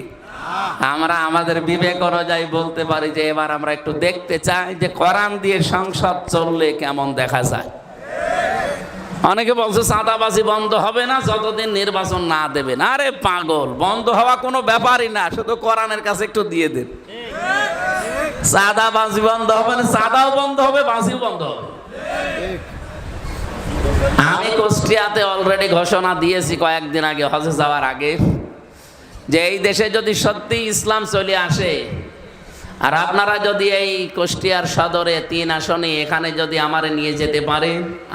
আমরা আমাদের বিবেক অনুযায়ী বলতে পারি যে এবার আমরা একটু দেখতে চাই যে কোরআন দিয়ে সংসদ চললে কেমন দেখা যায়। অনেকে বলছে চাঁদাবাজি বন্ধ হবে না যতদিন নির্বাচন না দেবেন। আরে পাগল, বন্ধ হওয়া কোনো ব্যাপারই না, শুধু কোরআনের কাছে একটু দিয়ে দেন। চাঁদাবাজি বন্ধ হবে না, চাঁদাও বন্ধ হবে, বাজিও বন্ধ হবে। আমি কুষ্টিয়াতে অলরেডি ঘোষণা দিয়েছি কয়েকদিন আগে, হজে যাওয়ার আগে, যে এই দেশে যদি সত্যি ইসলাম চলে আসে, আর আপনারা যদি এই কুষ্টিয়ার সদরে 3 আসনে এখানে যদি আমারে নিয়ে যেতে পারে,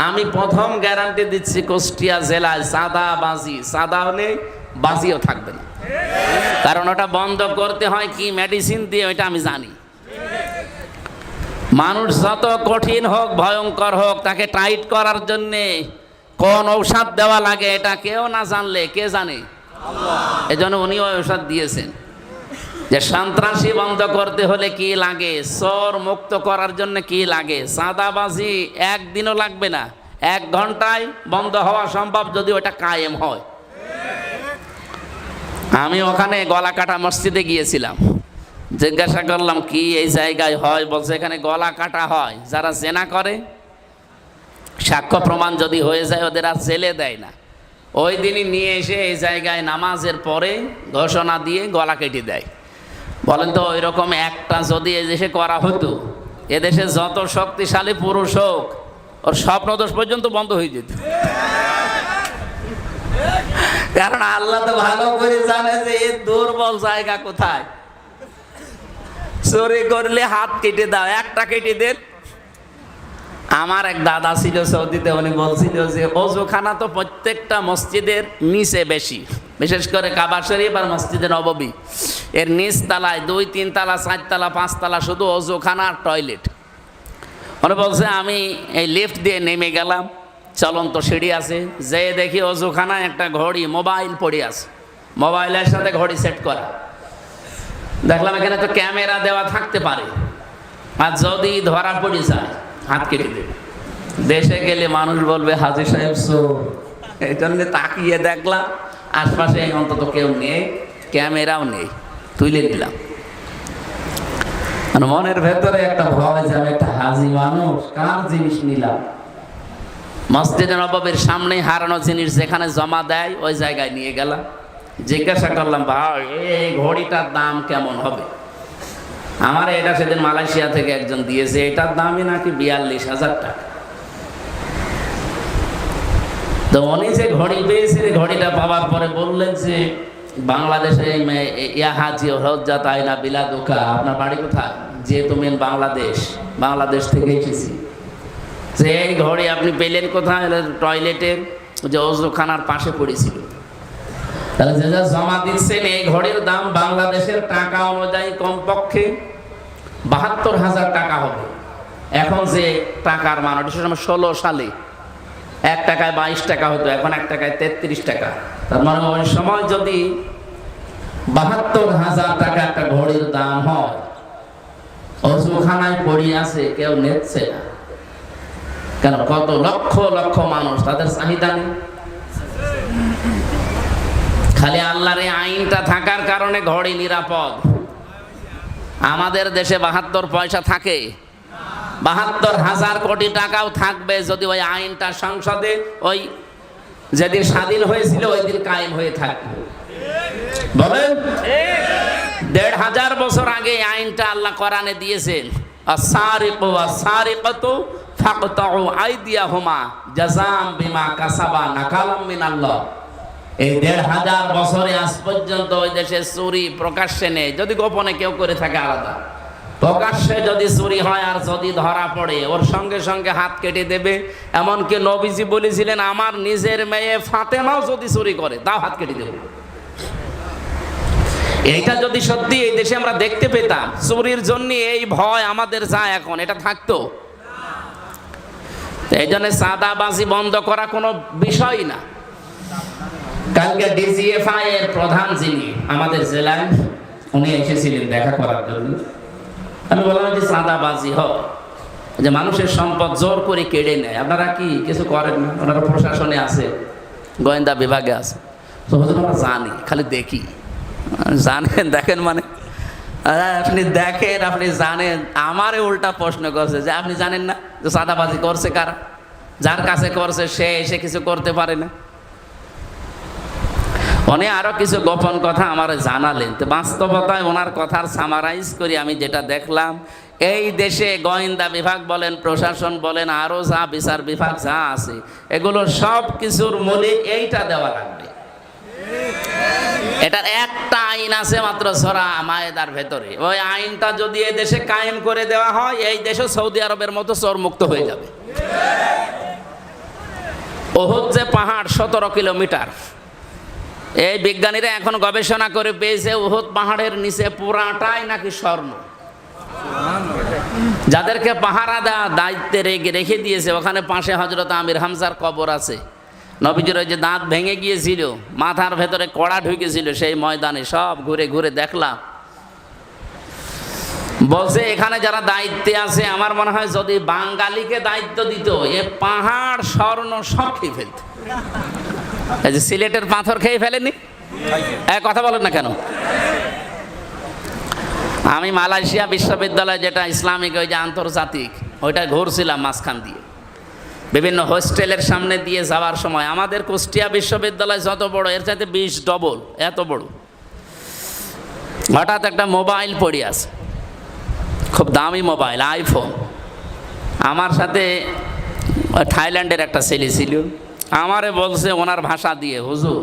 আমি প্রথম গ্যারান্টি দিচ্ছি কুষ্টিয়া জেলায় চাঁদাবাজি, চাঁদা হলে বাজিও থাকবে না। কারণ ওটা বন্ধ করতে হয় কি মেডিসিন দিয়ে, ওইটা আমি জানি। মানুষ যত কঠিন হোক, ভয়ঙ্কর হোক, তাকে টাইট করার জন্যে কোন ঔষধ দেওয়া লাগে এটা কেউ না জানলে কে জানে? এজন্য উনি ওই ঔষধ দিয়েছেন। যে সন্ত্রাসী বন্ধ করতে হলে কি লাগে, চোর মুক্ত করার জন্য কি লাগে, চাঁদাবাজি একদিনও লাগবে না, 1 ঘন্টায় বন্ধ হওয়া সম্ভব যদি ওটা কায়েম হয়। আমি ওখানে গলাকাটা মসজিদে গিয়েছিলাম, জিজ্ঞাসা করলাম কি এই জায়গায় হয়? বলছে এখানে গলা কাটা হয়, যারা জেনা করে সাক্ষ্য প্রমাণ যদি হয়ে যায় ওদের আর জেলে দেয় না। ওই দিনই নিয়ে এসে এই জায়গায় নামাজের পরে ঘোষণা দিয়ে গলা কেটে দেয়। বলেন তো ওই রকম একটা যদি এদেশে করা হতো, এদেশে যত শক্তিশালী পুরুষ হোক ওর স্বপ্নদোষ পর্যন্ত বন্ধ হয়ে যেত। কারণ আল্লাহ তো ভালো করে জানে যে এই দুর্বল জায়গা কোথায়। চুরি করলে হাত কেটে দাও, একটা কেটে দেন। আমার এক দাদা ছিল সৌদিতে, উনি বলছিল যে ওযুখানা তো প্রত্যেকটা মসজিদের নিচে বেশি, বিশেষ করে কাবা শরীফ আর মসজিদে নববী, এর নিচ তলায় 2-3 তলা 4 তলা 5 তলা শুধু ওযুখানা আর টয়লেট। উনি বলছে আমি এই লিফট দিয়ে নেমে গেলাম, চলন্ত সিঁড়ি আছে, যে দেখি ওযুখানায় একটা ঘড়ি মোবাইল পড়ে আছে, মোবাইলের সাথে ঘড়ি সেট করা। দেখলাম এখানে তো ক্যামেরা দেওয়া থাকতে পারে, আর যদি ধরা পড়ে যায় হাত কেটে দেবে। দেশে গেলে মানুষ বলবে হাজী সাহেব চোর। এই জন্য তাকিয়ে দেখলাম আশপাশে অন্তত কেউ নেই, ক্যামেরাও নেই, তুলে দিলাম। মনের ভেতরে একটা ভয় যে আমি একটা হাজী মানুষ, কার জিনিস নিলাম। মসজিদে নববীর সামনে হারানো জিনিস যেখানে জমা দেয় ওই জায়গায় নিয়ে গেলাম। জিজ্ঞাসা করলাম ভাই এই ঘড়িটার দাম কেমন হবে? আমার এটা সেদিন মালয়েশিয়া থেকে একজন দিয়েছে, এটার দামই নাকি 42,000 টাকা। তো উনি যে ঘড়ি পেয়েছে, ঘড়িটা পাওয়ার পরে বললেন যে বাংলাদেশে হাজি হজ্জা তাই না বিলাদুকা, আপনার বাড়ি কোথায়? যে তুমি বাংলাদেশ, বাংলাদেশ থেকে এসেছি। যে এই ঘড়ি আপনি পেলেন কোথায়? টয়লেটের যে ওযুখানার পাশে পড়েছিল। তাহলে যে যা জমা দিচ্ছেন এই ঘড়ির দাম বাংলাদেশের টাকা অনুযায়ী কমপক্ষে 72,000 টাকা হবে। এখন যে টাকার মান, ওটা সময় 16 সালে 1 টাকায় 22 টাকা হতো, এখন 1 টাকায় 33 টাকা। তার মানে ওই সময় যদি 72,000 টাকা একটা ঘড়ির দাম হয়, ওযুখানায় পড়ে আছে, কেউ নিচ্ছে না কেন? কত লক্ষ লক্ষ মানুষ, তাদের চাহিদা নেই। খালি আল্লাহর এই আইনটা থাকার কারণে ঘড়ি নিরাপদ। আমাদের দেশে 72 পয়সা থাকে, 72,000 কোটি টাকাও থাকবে যদি ওই আইনটা সংসদে ওই যেদিন স্বাধীন হয়েছিল ওই দিন কায়েম হয়ে থাকবে। বলেন, 1,500 বছর আগে এই আইনটা আল্লাহ কোরআনে দিয়েছেন, আস-সারিকু ওয়াস-সারিকাতু ফাকতাউ আইদিয়াহুমা জাযাম বিমা কাসাবা নাকালাম মিনাল্লাহ। এই 1,500 বছরে আজ পর্যন্ত ওই দেশে চুরি প্রকাশ্যে নেই, যদি গোপনে কেউ করে থাকে আলাদা। প্রকাশ্যে যদি চুরি হয় আর যদি ধরা পড়ে ওর সঙ্গে সঙ্গে হাত কেটে দেবে। এমনকি নবীজি বলেছিলেন, আমার নিজের মেয়ে ফাতেমাও যদি চুরি করে তাও হাত কেটে দেবে। এইটা যদি সত্যি এই দেশে আমরা দেখতে পেতাম, চুরির জন্য এই ভয় আমাদের যায় এখন, এটা থাকতো। এই জন্য চাঁদাবাজি বন্ধ করা কোনো বিষয় না। কালকে ডিজিএফআই এর প্রধান যিনি আমাদের জেলায়, উনি এসেছিলেন দেখা করার জন্য। আমি বললাম যে চাঁদাবাজি হয়, যে মানুষের সম্পদ জোর করে কেড়ে নেয়, আপনারা কি কিছু করেন না? ওনারা প্রশাসনে আছে, গোয়েন্দা বিভাগে আছে, তো আমরা জানি, খালি দেখি। জানেন, দেখেন মানে আপনি দেখেন, আপনি জানেন। আমারে উল্টা প্রশ্ন করছে যে আপনি জানেন না যে চাঁদাবাজি করছে কারা? যার কাছে করছে সে এসে কিছু করতে পারে না। উনি আরো কিছু গোপন কথা আমার জানালেন। তো বাস্তবতায় ওনার কথার সামারাইজ করি আমি যেটা দেখলাম, এই দেশে গোয়েন্দা বিভাগ বলেন, প্রশাসন বলেন, আরো যা বিচার বিভাগ যা আছে, এগুলো সব কিছুর মূলে এইটা দেওয়া লাগবে। এটার একটা আইন আছে মাত্র সূরা মায়েদার ভেতরে। ওই আইনটা যদি এই দেশে কায়েম করে দেওয়া হয়, এই দেশও সৌদি আরবের মতো চোর মুক্ত হয়ে যাবে। উহুদ যে পাহাড় 17 কিলোমিটার, এই বিজ্ঞানীরা এখন গবেষণা করে পেয়েছে উহুদ পাহাড়ের নিচে পুরাটাই নাকি স্বর্ণ। যাদেরকে পাহারা দেওয়া দায়িত্বে রেখে দিয়েছে, ওখানে পাশে হযরত আমির হামজার কবর আছে। নবীজির ওই যে দাঁত ভেঙে গিয়েছিল, মাথার ভেতরে কড়া ঢুকেছিল, সেই ময়দানে সব ঘুরে ঘুরে দেখলাম। বলছে এখানে যারা দায়িত্বে আছে, আমার মনে হয় যদি বাঙালিকে দায়িত্ব দিত, এ পাহাড় স্বর্ণ সব খেয়ে ফেলত। এই যে সিলেটের পাথর খেয়ে ফেলেনি, কথা বলেন না কেন? আমি মালয়েশিয়া বিশ্ববিদ্যালয়, যেটা ইসলামিক ওই যে আন্তর্জাতিক, ওইটা ঘুরছিলাম মাঝখান দিয়ে, বিভিন্ন হোস্টেলের সামনে দিয়ে যাওয়ার সময় আমাদের কুষ্টিয়া বিশ্ববিদ্যালয় যত বড়, এর চাইতে 20 ডবল এত বড়। হঠাৎ একটা মোবাইল পড়ে আছে, খুব দামি মোবাইল, আইফোন। আমার সাথে থাইল্যান্ডের একটা ছেলে ছিল, আমারে বলছে ওনার ভাষা দিয়ে, হুজুর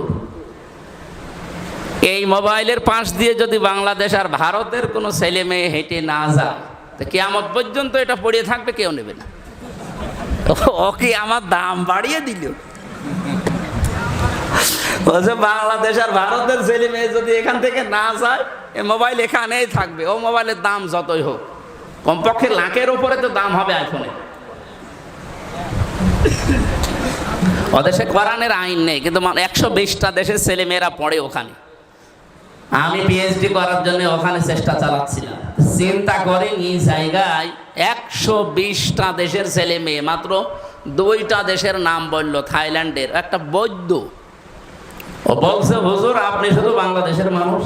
এই মোবাইলের পাশ দিয়ে যদি বাংলাদেশ আর ভারতের কোনো ছেলে মেয়ে হেঁটে না যায়, তো কিয়ামত পর্যন্ত এটা পড়ে থাকবে, কেউ নেবে না। ওকে আমার দাম বাড়িয়ে দিল। বলছে বাংলাদেশ আর ভারতের ছেলে মেয়ে যদি এখান থেকে না যায়, এই মোবাইল এখানেই থাকবে। ও মোবাইলের দাম যতই হোক, কমপক্ষে লাখের উপরে তো দাম হবে আইফোনে। ওদেশে কোরআনের আইন নেই, কিন্তু 120টা দেশের ছেলে মেয়েরা পড়ে ওখানে। আমি পিএইচডি করার জন্য ওখানে চেষ্টা চালাচ্ছিলাম। চিন্তা করেন, এই জায়গায় 120টা দেশের ছেলে মেয়ে, মাত্র 2টা দেশের নাম বললো। থাইল্যান্ডের একটা বৈদ্য, ও বলছে হুজুর আপনি শুধু বাংলাদেশের মানুষ,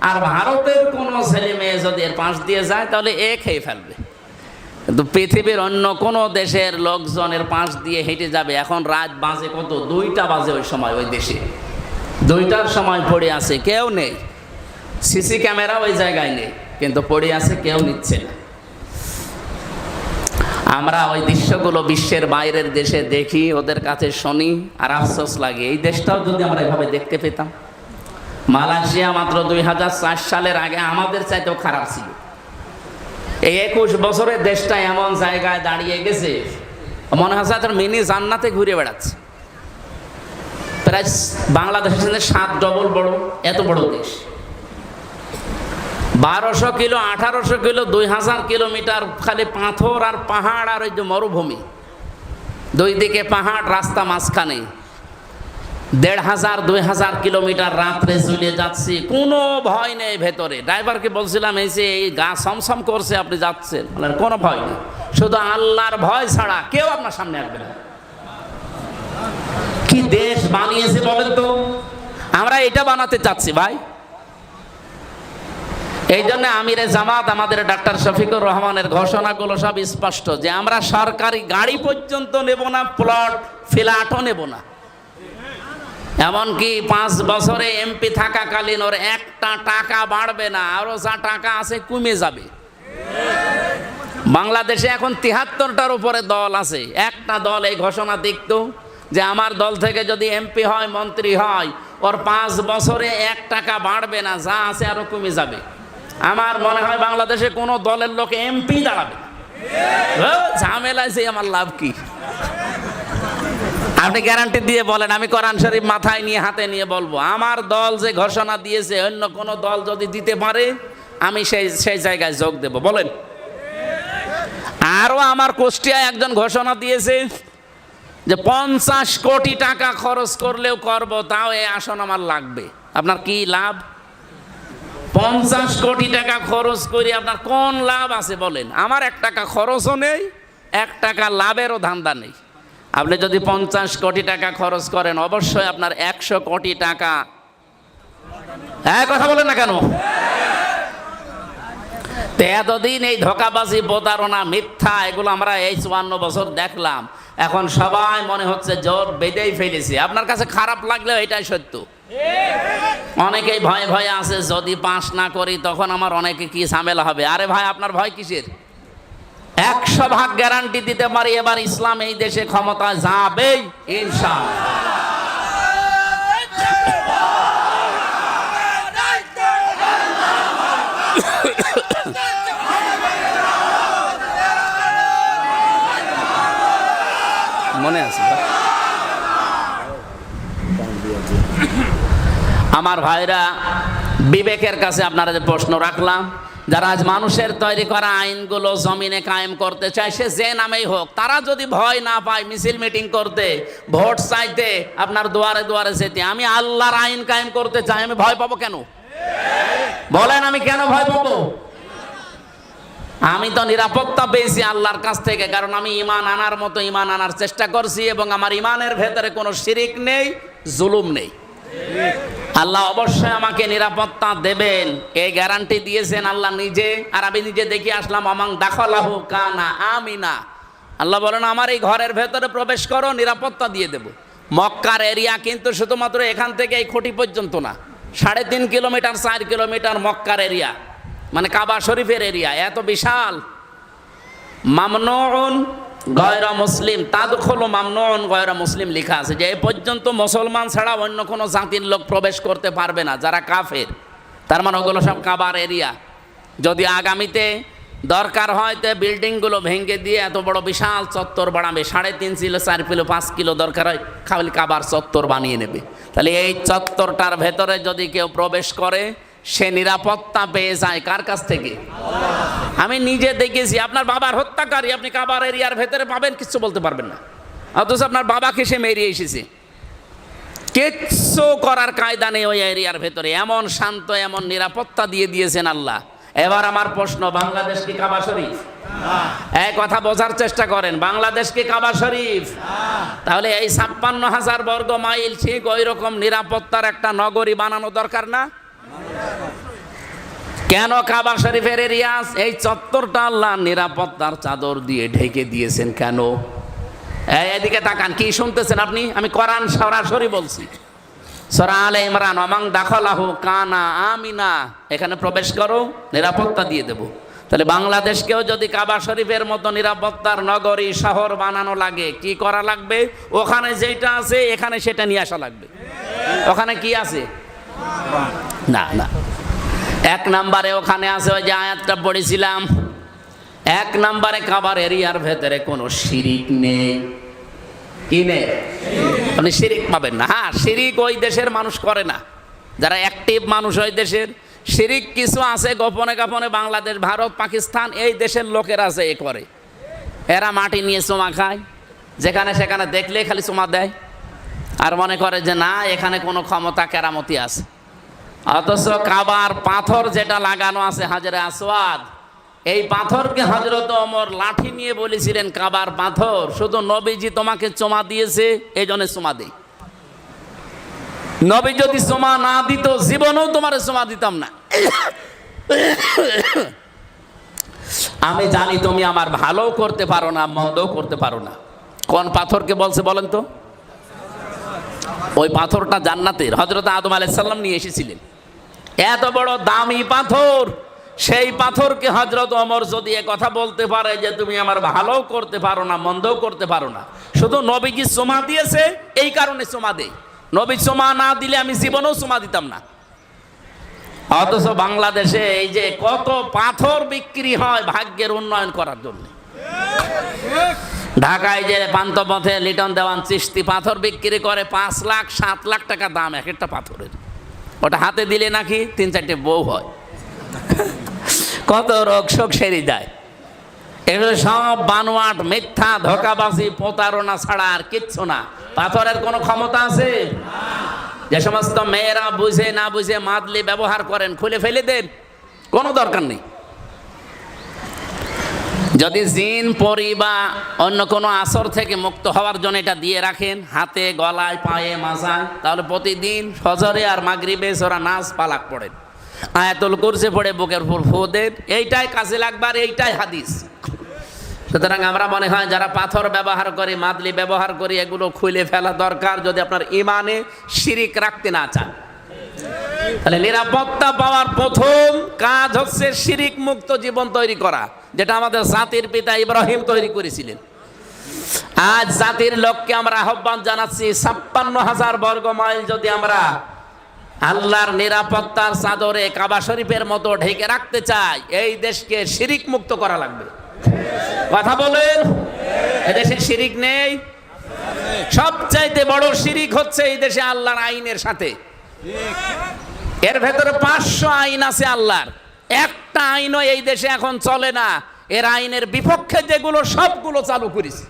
আর ভারতের কোনো ছেলে মেয়ে যদি এর পাশ দিয়ে যায় তাহলে খেয়ে ফেলবে। কিন্তু পৃথিবীর অন্য কোনো দেশের লোকজনের পাশ দিয়ে হেঁটে যাবে। এখন রাত বাজে কত? 2টা বাজে ওই সময়, ওই দেশে 2টার সময় পড়ে আছে, কেউ নেই। সিসি ক্যামেরা ওই জায়গায় নেই, কিন্তু পড়ে আছে, কেউ নিচ্ছে না। আমরা ওই দৃশ্যগুলো বিশ্বের বাইরের দেশে দেখি, ওদের কাছে শুনি, আর আফসোস লাগে। এই দেশটাও যদি আমরা এভাবে দেখতে পেতাম। মালয়েশিয়া মাত্র 2004 সালের আগে আমাদের চাইতেও খারাপ ছিল। এই 21 বছরের দেশটা এমন জায়গায় দাঁড়িয়ে গেছে, মনে হচ্ছে তার মিনি জান্নাতে ঘুরে বেড়াচ্ছে। প্রায় বাংলাদেশের সাথে 7 ডবল বড়, এত বড় দেশ। 1200 কিলো, 1800 কিলো, 2000 কিলোমিটার খালি পাথর আর পাহাড়, আর ওই যে মরুভূমি, 2 দিকে পাহাড়, রাস্তা মাঝখানে। 1500-2000 কিলোমিটার রাত্রে চলে যাচ্ছি, কোনো ভয় নেই ভেতরে। ড্রাইভারকে বলছিলাম, এই যে এই গা সমসম করছে, আপনি যাচ্ছেন, কোনো ভয় নেই, শুধু আল্লাহর ভয় ছাড়া কেউ আপনার সামনে আসবে না। কি দেশ বানিয়েছে বলেন তো? আমরা এটা বানাতে চাচ্ছি ভাই। এই জন্য আমিরে জামাত আমাদের ডাক্তার শফিকুর রহমানের ঘোষণাগুলো সব স্পষ্ট যে আমরা সরকারি গাড়ি পর্যন্ত নেব না, প্লট ফ্ল্যাটও নেব না। এমনকি 5 বছরে এমপি থাকাকালীন ওর একটা টাকা বাড়বে না, আরো যা টাকা আছে কমে যাবে। বাংলাদেশে এখন 73টার উপরে দল আছে। একটা দল এই ঘোষণা দেখতো যে আমার দল থেকে যদি এমপি হয়, মন্ত্রী হয়, ওর 5 বছরে 1 টাকা বাড়বে না, যা আছে আরো কমে যাবে। আমার মনে হয় বাংলাদেশে কোনো দলের লোক এমপি দাঁড়াবে না। ঝামেলা আছে, আমার লাভ কি? আপনি গ্যারান্টি দিয়ে বলেন, আমি কোরআন শরীফ মাথায় নিয়ে হাতে নিয়ে বলবো, আমার দল যে ঘোষণা দিয়েছে অন্য কোনো দল যদি দিতে পারে আমি সেই জায়গায় যোগ দেব। বলেন। আরো আমার কুষ্টিয়ায় একজন ঘোষণা দিয়েছে যে 50 কোটি টাকা খরচ করলেও করব, তাও এই আসন আমার লাগবে। আপনার কি লাভ? 50 কোটি টাকা খরচ করে আপনার কোন লাভ আছে বলেন? আমার 1 টাকা খরচও নেই, 1 টাকা লাভেরও ধান্দা নেই। আপনি যদি 50 কোটি টাকা খরচ করেন অবশ্যই আপনার 100 কোটি টাকা। হ্যাঁ, কথা বলেন না কেন? এতদিন এই ধোঁকাবাজি, প্রতারণা, মিথ্যা এগুলো আমরা এই 54 বছর দেখলাম। এখন সবাই মনে হচ্ছে জোর বেঁধেই ফেলেছে। আপনার কাছে খারাপ লাগলেও এটাই সত্য। অনেকেই ভয়ে ভয়ে আছে, যদি পাস না করি তখন আমার অনেকে কি ঝামেলা হবে। আরে ভাই, আপনার ভয় কিসের? 100% গ্যারান্টি দিতে পারি এবার ইসলাম এই দেশে ক্ষমতায় যাবেই ইনশাআল্লাহ। মনে আছে আমার ভাইরা, বিবেকের কাছে আপনারা যে প্রশ্ন রাখলাম, যারা আজ মানুষের তৈরি করা আইনগুলো জমিনে কায়েম করতে চায়, সে যে নামেই হোক, তারা যদি ভয় না পায় মিছিল মিটিং করতে, ভোট চাইতে, আপনার দুয়ারে দুয়ারে যেতে, আমি আল্লাহর আইন কায়েম করতে চাই, আমি ভয় পাবো কেন? বলেন, আমি কেন ভয় পাবো? আমি তো নিরাপত্তা পেয়েছি আল্লাহর কাছ থেকে, কারণ আমি ঈমান আনার মতো ঈমান আনার চেষ্টা করছি এবং আমার ঈমানের ভেতরে কোনো শিরিক নেই, জুলুম নেই। আল্লাহ অবশ্যই আমাকে নিরাপত্তা দেবেন, এই গ্যারান্টি দিয়েছেন আল্লাহ নিজে। আর আমি নিজে দেখে আসলাম, আমাং দাখালাহু কানা আমিনা। আল্লাহ বলেন, আমার এই ঘরের ভেতরে প্রবেশ করো, নিরাপত্তা দিয়ে দেব। মক্কার এরিয়া কিন্তু শুধুমাত্র এখান থেকে এই খুঁটি পর্যন্ত না, 3.5 কিলোমিটার 4 কিলোমিটার মক্কার এরিয়া, মানে কাবা শরীফের এরিয়া এত বিশাল। মামনুন গয়রা মুসলিম তাদখুলু মামনুন গয়রা মুসলিম লেখা আছে যে এ পর্যন্ত মুসলমান ছাড়া অন্য কোনো জাতির লোক প্রবেশ করতে পারবে না যারা কাফের। তার মানে ওগুলো সব কাবার এরিয়া। যদি আগামীতে দরকার হয় তো বিল্ডিংগুলো ভেঙে দিয়ে এত বড় বিশাল চত্বর বানাবে, 3.5 কিলো 4 কিলো 5 কিলো দরকার হয়, খালি কাবার চত্বর বানিয়ে নেবে। তাহলে এই চত্বরটার ভেতরে যদি কেউ প্রবেশ করে সে নিরাপত্তা পেয়ে যায় কার কাছ থেকে? আমি নিজে দেখেছি, আপনার বাবার হত্যাকারী আপনি কাবার এরিয়ার ভেতরে পাবেন, কিচ্ছু বলতে পারবেন না। অথচ আপনার বাবাকে সে মেরিয়ে এসেছে, কিচ্ছু করার কায়দা নেই ওই এরিয়ার ভেতরে। এমন শান্ত, এমন নিরাপত্তা দিয়ে দিয়েছেন আল্লাহ। এবার আমার প্রশ্ন, বাংলাদেশ কি কাবা শরীফ? এই কথা বোঝার চেষ্টা করেন, বাংলাদেশ কি কাবা শরীফ? তাহলে এই 56,000 বর্গ মাইল ঠিক ওই রকম নিরাপত্তার একটা নগরী বানানো দরকার না? কেন কাবা শরীফের এরিয়া এই চত্বরটা আল্লাহ নিরাপত্তার চাদর দিয়ে ঢেকে দিয়েছেন কেন? এদিকে তাকান, কি শুনতেছেন আপনি? আমি কোরআন সরাসরি বলছি, সূরা আলে ইমরান, ওয়ামান দাখালাহু কানা আমিনা, এখানে প্রবেশ করো, নিরাপত্তা দিয়ে দেব। তাহলে বাংলাদেশকেও যদি কাবা শরীফের মতো নিরাপত্তার নগরী শহর বানানো লাগে, কি করা লাগবে? ওখানে যেটা আছে এখানে সেটা নিয়ে আসা লাগবে। ওখানে কি আছে? না না, 1 নম্বরে ওখানে আছে ওই যে আয়াতটা পড়েছিলাম, 1 নম্বরে কাবার এরিয়ার ভেতরে কোনো শিরিক নেই। কি নেই? আপনি শিরিক পাবেন না। হ্যাঁ, শিরিক ওই দেশের মানুষ করে না, যারা অ্যাক্টিভ মানুষ ওই দেশের। শিরিক কিছু আছে গোপনে গোপনে, বাংলাদেশ, ভারত, পাকিস্তান এই দেশের লোকেরা আছে এ করে। এরা মাটি নিয়ে চুমা খায়, যেখানে সেখানে দেখলে খালি চুমা দেয় আর মনে করে যে না এখানে কোনো ক্ষমতা কেরামতি আছে। অথচ কাবার পাথর যেটা লাগানো আছে হাজরে আসওয়াদ, এই পাথরকে হযরত ওমর লাঠি নিয়ে বলেছিলেন কাবার পাথর, শুধু নবীজি তোমাকে চুমা দিয়েছে এই জন্য চুমা দেই। নবী যদি চুমা না দিত জীবনেও তোমার চুমা দিতাম না। আমি জানি তুমি আমার ভালো করতে পারো না, মন্দও করতে পারো না। কোন পাথরকে বলছে বলেন তো? ওই পাথরটা জান্নাতের, হযরত আদম আলাইহিস সালাম নিয়ে এসেছিলেন। এত বড় দামি পাথর, সেই পাথরকে হযরত ওমর যদি এ কথা বলতে পারে যে তুমি আমার ভালো করতে পারো না, মন্দও করতে পারো না, শুধু নবীজি চুমা দিয়েছে এই কারণে চুমা দেই, নবী চুমা না দিলে আমি জীবনেও চুমা দিতাম না। অথচ বাংলাদেশে এই যে কত পাথর বিক্রি হয় ভাগ্যের উন্নয়ন করার জন্য। ঢাকায় যে পান্থপথে লিটন দেওয়ান চিশতি পাথর বিক্রি করে 5 লাখ 7 লাখ টাকা দাম এক একটা পাথরের। ওটা হাতে দিলে নাকি 3-4টে বউ হয়, কত রোগ শোক সেরে যায়। এগুলো সব বানোয়াট, মিথ্যা, ধোঁকাবাজি, প্রতারণা ছাড়া আর কিচ্ছু না। পাথরের কোনো ক্ষমতা আছে? যে সমস্ত মেয়েরা বুঝে না বুঝে মাদলি ব্যবহার করেন, খুলে ফেলে দেন, কোনো দরকার নেই। যদি জিন, পরি বা অন্য কোনো আসর থেকে মুক্ত হওয়ার জন্য এটা দিয়ে রাখেন হাতে, গলায়, পায়ে, মাথায়, তাহলে প্রতিদিন ফজরে আর মাগরিবে ওরা নাচ পালাক পড়েন, আয়াতুল কুরসি পড়ে বুকের উপর ফু দেন, এইটাই কাজে লাগবে, আর এইটাই হাদিস। সুতরাং আমরা মনে হয় যারা পাথর ব্যবহার করি, মাদলি ব্যবহার করি, এগুলো খুলে ফেলা দরকার যদি আপনার ইমানে শিরিক রাখতে না চান। তাহলে নিরাপত্তা পাওয়ার প্রথম কাজ হচ্ছে শিরিক মুক্ত জীবন তৈরি করা, যেটা আমাদের জাতির পিতা ইব্রাহিম তৈরি করেছিলেন। আজ জাতির লোককে আমরা আহ্বান জানাচ্ছি, 56,000 বর্গ মাইল যদি আমরা আল্লাহর নিরাপত্তার চাদরে কাবা শরীফের মতো ঢেকে রাখতে চাই, এই দেশকে শিরিক মুক্ত করা লাগবে। কথা বলেন, এদেশে শিরিক নেই? সবচাইতে বড় শিরিক হচ্ছে এই দেশে আল্লাহর আইনের সাথে। এর ভেতরে 500 আইন আছে আল্লাহর, একটা আইনও এই দেশে এখন চলে না। এর আইনের বিপক্ষে যেগুলো সবগুলো চালু করেছে।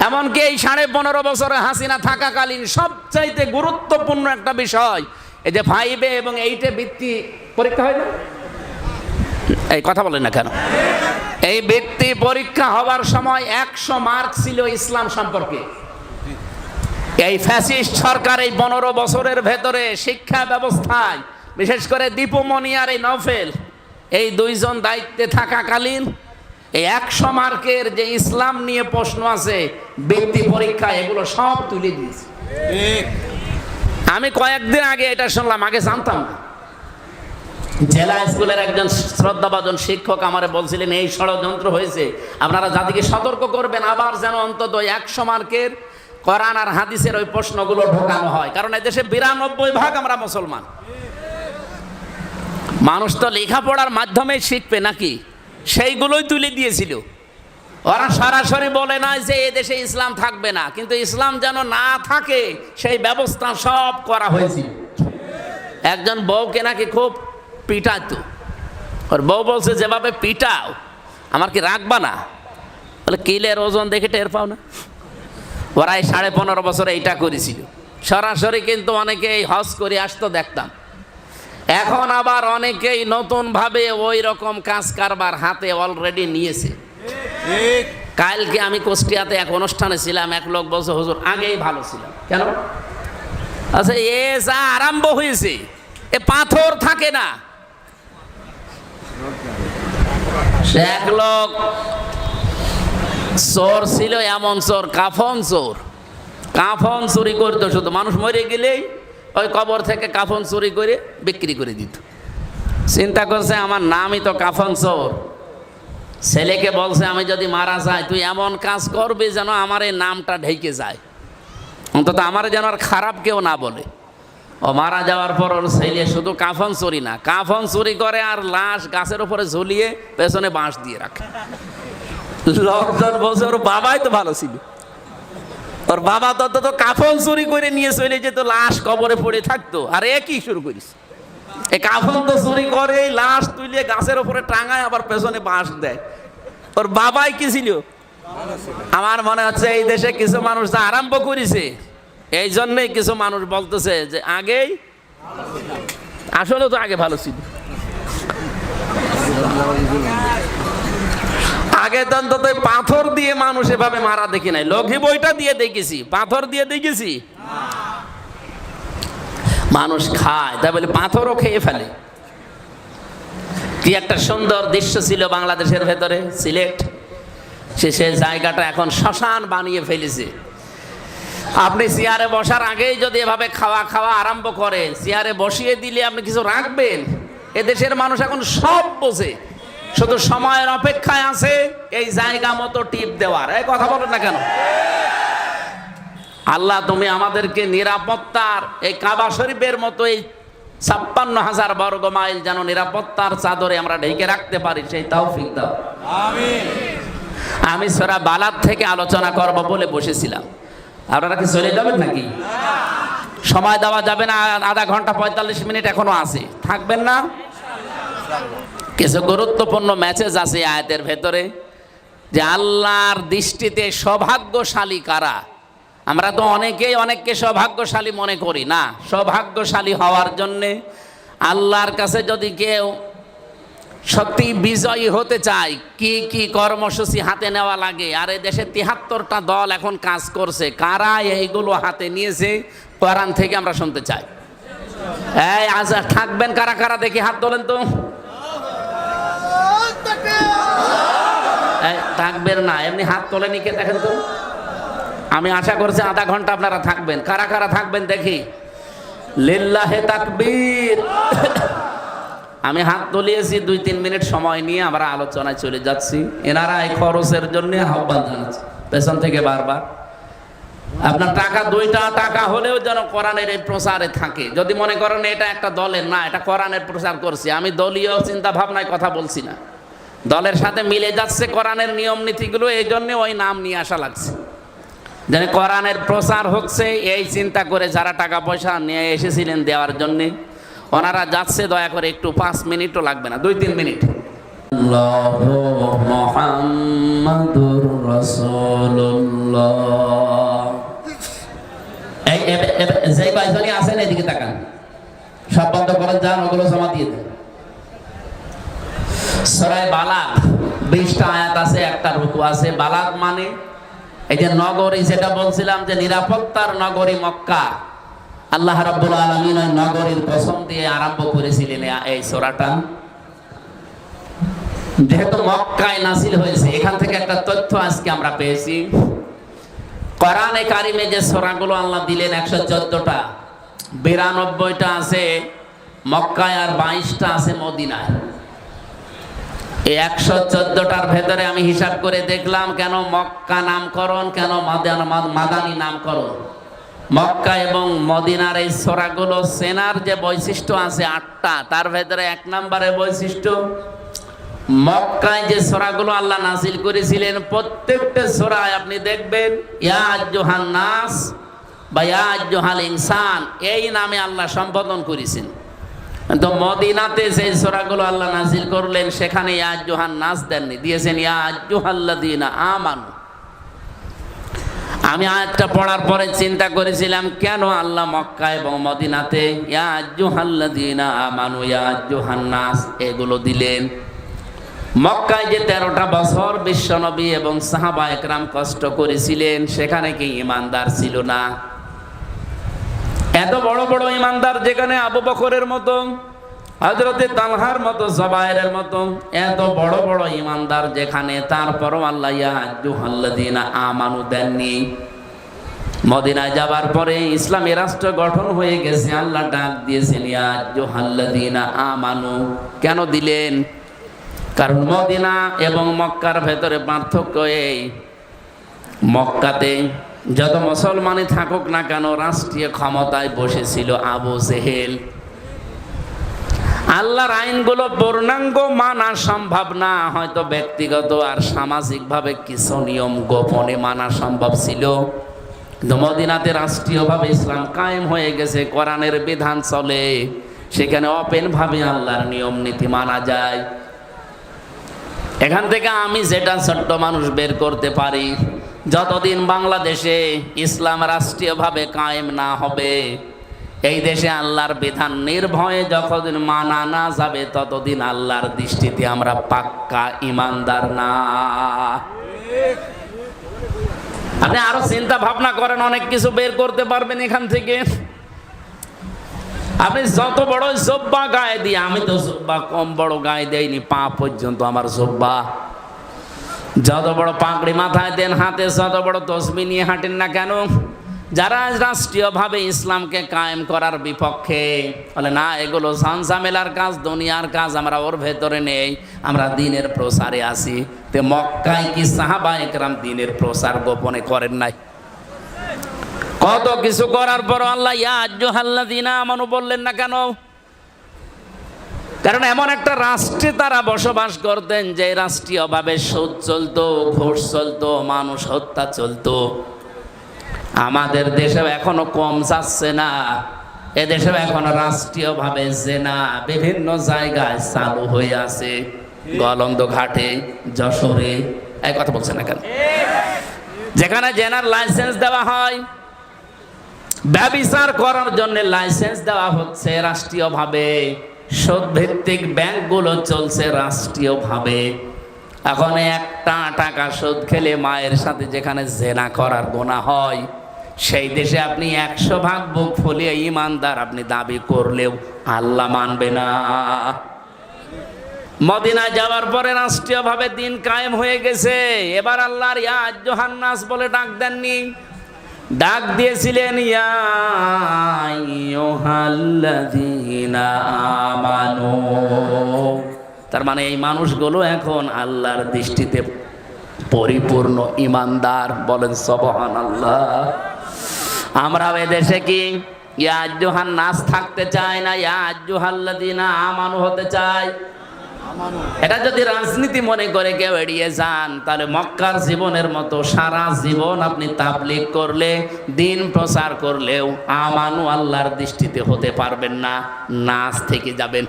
এমনকি এই 15.5 বছরে হাসিনা থাকাকালীন সবচাইতে গুরুত্বপূর্ণ একটা বিষয়, এই যে 5 এবং 8 বৃত্তি পরীক্ষা হয় না, এই কথা বলেন না কেন? এই বৃত্তি পরীক্ষা হওয়ার সময় 100 মার্ক ছিল ইসলাম সম্পর্কে। এই ফ্যাসিস্ট সরকার এই 15 বছরের ভেতরে শিক্ষা ব্যবস্থায়, বিশেষ করে দীপুমণি আর এই নওফেল, এই দুইজন দায়িত্বে থাকাকালীন এই 100 মার্কের যে ইসলাম নিয়ে প্রশ্ন আছে বৃত্তি পরীক্ষা, এগুলো সব তুলে দিয়েছে। আমি কয়েকদিন আগে এটা শুনলাম, আগে জানতাম না। জেলা স্কুলের একজন শ্রদ্ধাভাজন শিক্ষক আমারে বলছিলেন এই ষড়যন্ত্র হয়েছে, আপনারা জাতিকে সতর্ক করবেন, আবার যেন অন্তত 100 মার্কের কোরআন আর হাদিসের ওই প্রশ্নগুলো ঢোকানো হয়। কারণ এই দেশে 92% আমরা মুসলমান। মানুষ তো লেখাপড়ার মাধ্যমে শিখবে নাকি, সেইগুলোই তুলে দিয়েছিল। ওরা সরাসরি বলে না যে এ দেশে ইসলাম থাকবে না, কিন্তু ইসলাম যেন না থাকে সেই ব্যবস্থা সব করা হয়েছিল। একজন বউকে নাকি খুব পিটাতো, ওর বউ বলছে যেভাবে পিটাও আমার কি রাখবা না? বলে কিলের ওজন দেখে টের পাও না? ওরা এই 15.5 বছরে এইটা করেছিল সরাসরি, কিন্তু অনেকেই হজ করে আসতো দেখতাম। এখন আবার অনেকেই নতুনভাবে ওই রকম কাজ কারবার হাতে অলরেডি নিয়েছে। কালকে আমি কুষ্টিয়াতে এক অনুষ্ঠানে ছিলাম, এক লোক বলছে হুজুর আগেই ভালো ছিলাম। কেন? আচ্ছা, এ যা আরম্ভ হয়েছে, এ পাথর থাকে না। সে এক লোক চোর ছিল, এমন চোর, কাফন চোর, কাফন চুরি করতো। শুধু মানুষ মরে গেলেই ওই কবর থেকে কাফন চুরি করে বিক্রি করে দিত। চিন্তা করছে আমার নামই তো কাফন চোর। ছেলেকে বলছে আমি যদি মারা যাই তুই এমন কাজ করবি যেন আমার এই নামটা ঢেকে যায়, অন্তত আমার যেন আর খারাপ কেউ না বলে। ও মারা যাওয়ার পর ওর ছেলে শুধু কাফন চুরি না, কাফন চুরি করে আর লাশ গাছের উপরে ঝুলিয়ে পেছনে বাঁশ দিয়ে রাখে। লোকজন বলছে ওর বাবাই তো ভালো ছিল, ওর বাবা তো কাফন চুরি করে নিয়ে চলে যেত, লাশ কবরে পড়ে থাকতো, আর এ কি শুরু করিস? এই কাফন তো চুরি করে লাশ তুলে গাছের উপরে টাঙায়, আবার পেছনে বাঁশ দেয়। ওর বাবাই কি ছিল? আমার মনে হচ্ছে এই দেশে কিছু মানুষ যা আরম্ভ করেছে, এই জন্যই কিছু মানুষ বলতেছে যে আগেই, আসলে তো আগে ভালো ছিল। আগে তো অন্তত পাথর দিয়ে মানুষ এভাবে মারা দেখি নাই। লঘি বইটা দিয়ে দেখেছি, পাথর দিয়ে দেখেছি। মানুষ খায়, তাই বলে পাথরও খেয়ে ফেলে। কি একটা সুন্দর দৃশ্য ছিল বাংলাদেশের ভেতরে, সিলেট, সে জায়গাটা এখন শ্মশান বানিয়ে ফেলেছে। আপনি চেয়ারে বসার আগেই যদি এভাবে খাওয়া খাওয়া আরম্ভ করে, চেয়ারে বসিয়ে দিলে আপনি কিছু রাখবেন? এদেশের মানুষ এখন সব বোঝে, শুধু সময়ের অপেক্ষায় আছে এই জায়গা মতো টিপ দেওয়ার। এই কথা বলেন না কেন? আল্লাহ তুমি আমাদেরকে নিরাপত্তার এই কাবা শরীফের মতো এই ৫৬,০০০ বর্গ মাইল যেন নিরাপত্তার চাদরে আমরা ঢেকে রাখতে পারি, সেই তৌফিক দাও। আমি সূরা বালাদ থেকে আলোচনা করব বলে বসেছিলাম। আপনারা কি চলে যাবেন নাকি? সময় দেওয়া যাবে না, আধা ঘন্টা ৪৫ মিনিট এখনো আছে, থাকবেন না? কিছু গুরুত্বপূর্ণ মেসেজ আছে আয়াতের ভেতরে, যে আল্লাহর দৃষ্টিতে সৌভাগ্যশালী কারা। আমরা তো অনেকেই অনেককে সৌভাগ্যশালী মনে করি না। সৌভাগ্যশালী হওয়ার জন্যে আল্লাহর কাছে যদি কেউ সত্যি বিজয়ী হতে চায়, কি কি কর্মসূচি হাতে নেওয়া লাগে। আর এই দেশে ৭৩টা দল এখন কাজ করছে, কারা এইগুলো হাতে নিয়েছে কোরআন থেকে আমরা শুনতে চাই। এই আজ থাকবেন কারা কারা, দেখি হাত তোলেন তো। থাকবেন না, এমনি হাত তোলেনি কে দেখেন তো। আমি আশা করছি আধা ঘন্টা আপনারা থাকবেন। কারা কারা থাকবেন দেখি? লিল্লাহে তাকবীর। আমি হাত তুলিয়েছি, ২-৩ মিনিট সময় নিয়ে আমরা আলোচনায় চলে যাচ্ছি। এনারা এই খরচের জন্য আহ্বান জানাচ্ছে পেছন থেকে বারবার। আপনার টাকা ২টা টাকা হলেও যেন কোরআনের এই প্রচারে থাকে। যদি মনে করেন এটা একটা দলের না, এটা কোরআনের প্রচার করছি, আমি দলীয় চিন্তা ভাবনায় কথা বলছি না, দলের সাথে মিলে যাচ্ছে কোরআনের নিয়ম নীতিগুলো, এই জন্য ওই নাম নিয়ে আসা লাগছে। যেন কোরআনের প্রচার হচ্ছে এই চিন্তা করে যারা টাকা পয়সা নিয়ে এসেছিলেন দেওয়ার জন্যে, ওনারা যাচ্ছে। দয়া করে একটু ৫ মিনিটও লাগবে না, ২-৩ মিনিট। আল্লাহু মুহাম্মাদুর রাসূলুল্লাহ। এই যে ভাইজনই আছেন এদিকে তাকান, সব বন্ধ করেন, যান ওগুলো জমা দিয়ে দেন। সূরা বালাদ ২০টা আয়াত আছে, একটা রুকু আছে। বালাদ মানে এই যে নগরী, যেটা বলছিলাম যে নিরাপত্তার নগরী মক্কা, আল্লাহ রাব্বুল আলামিন ওই নগরীর কসম দিয়ে আরম্ভ করেছিলেন এই সূরাটা। যেহেতু মক্কায় নাযিল হয়েছে, এখান থেকে একটা তথ্য আজকে আমরা পেয়েছি। কোরআনে কারিমে যে সূরাগুলো আল্লাহ দিলেন ১১৪টা, ৯২টা আছে মক্কায় আর ২২টা আছে মদিনায়। এই ১১৪টার ভেতরে আমি হিসাব করে দেখলাম কেন মক্কা নামকরণ, কেন মাদানী নামকরণ। মক্কা এবং মদিনার এই সূরাগুলো চেনার যে বৈশিষ্ট্য আছে ৮টা, তার ভেতরে ১ নম্বরের বৈশিষ্ট্য, মক্কায় যে সূরাগুলো আল্লাহ নাযিল করেছিলেন প্রত্যেকটা সূরায় আপনি দেখবেন ইয়া আইয়ুহান নাস বা ইয়া আইয়ুহাল ইনসান এই নামে আল্লাহ সম্বোধন করেছেন। তো মদিনাতে যে সূরাগুলো আল্লাহ নাযিল করলেন সেখানে ইয়া আইয়ুহান নাস দেননি, দিয়েছেন ইয়া আইয়ুহাল্লাযীনা আমানু। আমি আয়াতটা পড়ার পরে চিন্তা করেছিলাম কেন আল্লাহ মক্কা এবং মদিনাতে ইয়া আইয়ুহাল্লাযীনা আমানু ইয়া আইয়ুহান নাস এগুলো দিলেন। মক্কায় যে ১৩টা বছর বিশ্বনবী এবং সাহাবা একরাম কষ্ট করেছিলেন, সেখানে কি ঈমানদার ছিল না? এত বড় বড় ঈমানদার, যেখানে আবু বকরের মতো, হযরতে তালহার মতো, জুবায়েরের মতো এত বড় বড় ঈমানদার যেখানে, তারপরও আল্লাহ ইয়া আইয়ুহাল্লাযীনা আমানু দেননি। মদিনায় যাবার পরে ইসলামী রাষ্ট্র গঠন হয়ে গেছে, আল্লাহ ডাক দিয়েছেন ইয়া আইয়ুহাল্লাযীনা আমানু। কেন দিলেন? কারণ মদিনা এবং মক্কার ভেতরে পার্থক্য এই, মক্কাতে যত মুসলমানই থাকুক না কেন রাষ্ট্রীয় ক্ষমতায় বসেছিল আবু জেহেল। আল্লাহর আইনগুলো পূর্ণাঙ্গ মানা সম্ভব না, হয়তো ব্যক্তিগত আর সামাজিকভাবে কিছু নিয়ম গোপনে মানা সম্ভব ছিল, কিন্তু মদিনাতে রাষ্ট্রীয়ভাবে ইসলাম কায়েম হয়ে গেছে, কোরআনের বিধান চলে, সেখানে ওপেন ভাবে আল্লাহর নিয়ম নীতি মানা যায়। এখান থেকে আমি যেটা ছোট্ট মানুষ বের করতে পারি, যতদিন বাংলাদেশে ইসলাম রাষ্ট্রীয়ভাবে কায়েম না হবে, এই দেশে আল্লাহর বিধান নির্ভয়ে যতদিন মানা না যাবে, ততদিন আল্লাহর দৃষ্টিতে আমরা পাক্কা ঈমানদার না। আপনি আরো চিন্তা ভাবনা করেন, অনেক কিছু বের করতে পারবেন এখান থেকে। আপনি যত বড় জব্বা গায়ে দিয়ে, আমি তো জব্বা কম বড় গায়ে দেয়নি, পা পর্যন্ত আমার জব্বা। যত বড় পাগড়ি মাথায় দেন, হাতে যত বড় তসবি নিয়ে হাঁটেন না কেন, যারা রাষ্ট্রীয়ভাবে ইসলামকে কায়েম করার বিপক্ষে বলে না এগুলো ঝামেলার কাজ, দুনিয়ার কাজ, আমরা ওর ভেতরে নেই, আমরা দিনের প্রচারে আছি। তে মক্কায় কি সাহাবায়ে কেরাম দিনের প্রচার গোপনে করেন নাই? কত কিছু করার পর আল্লাহ ইয়া আইয়ুহাল্লাযীনা আমানু বললেন না কেন? কারণ এমন একটা রাষ্ট্রে তারা বসবাস করতেন যে রাষ্ট্রীয়ভাবে সুদ চলতো, ঘুষ চলতো, মানুষ হত্যা চলতো। আমাদের দেশেও এখনো কম যাচ্ছে না, এদেশেও এখনো রাষ্ট্রীয়ভাবে জেনা বিভিন্ন জায়গায় চালু হয়ে আছে। গলন্দ ঘাটে, যশোরে, এই কথা বলছে না কেন? যেখানে জেনার লাইসেন্স দেওয়া হয়, ব্যভিচার করার জন্য লাইসেন্স দেওয়া হচ্ছে রাষ্ট্রীয়ভাবে, সুদ ভিত্তিক ব্যাংকগুলো চলছে রাষ্ট্রীয়ভাবে। এখন একটা টাকা সুদ খেলে মায়ের সাথে যেখানে জেনা করার গুনাহ হয়, সেই দেশে আপনি 100 ভাগ বুক ফুলিয়ে ইমানদার আপনি দাবি করলেও আল্লাহ মানবে না। মদিনায় যাওয়ার পরে রাষ্ট্রীয়ভাবে দিন কায়েম হয়ে গেছে। এবার আল্লাহর ইয়া আইয়ুহান নাস বলে ডাক দেননি, ডাক দিয়েছিলেন ইয়া আইয়ুহাল্লাযীনা আমানু। তার মানে এই মানুষগুলো এখন আল্লাহর দৃষ্টিতে পরিপূর্ণ ইমানদার। বলেন সুবহানাল্লাহ। আমরা এই দেশে কি ইয়া আইয়ুহান নাস থাকতে চাই না ইয়া আইয়ুহাল্লাযীনা আমানু হতে চাই? এটা যদি রাজনীতি মনে করে কেউ এড়িয়ে যান, তাহলে মক্কার জীবনের মতো সারা জীবন আপনি তাবলীগ করলে, দিন প্রচার করলেও আমানু আল্লাহর দৃষ্টিতে হতে পারবেন না, নাচ থেকে যাবেন।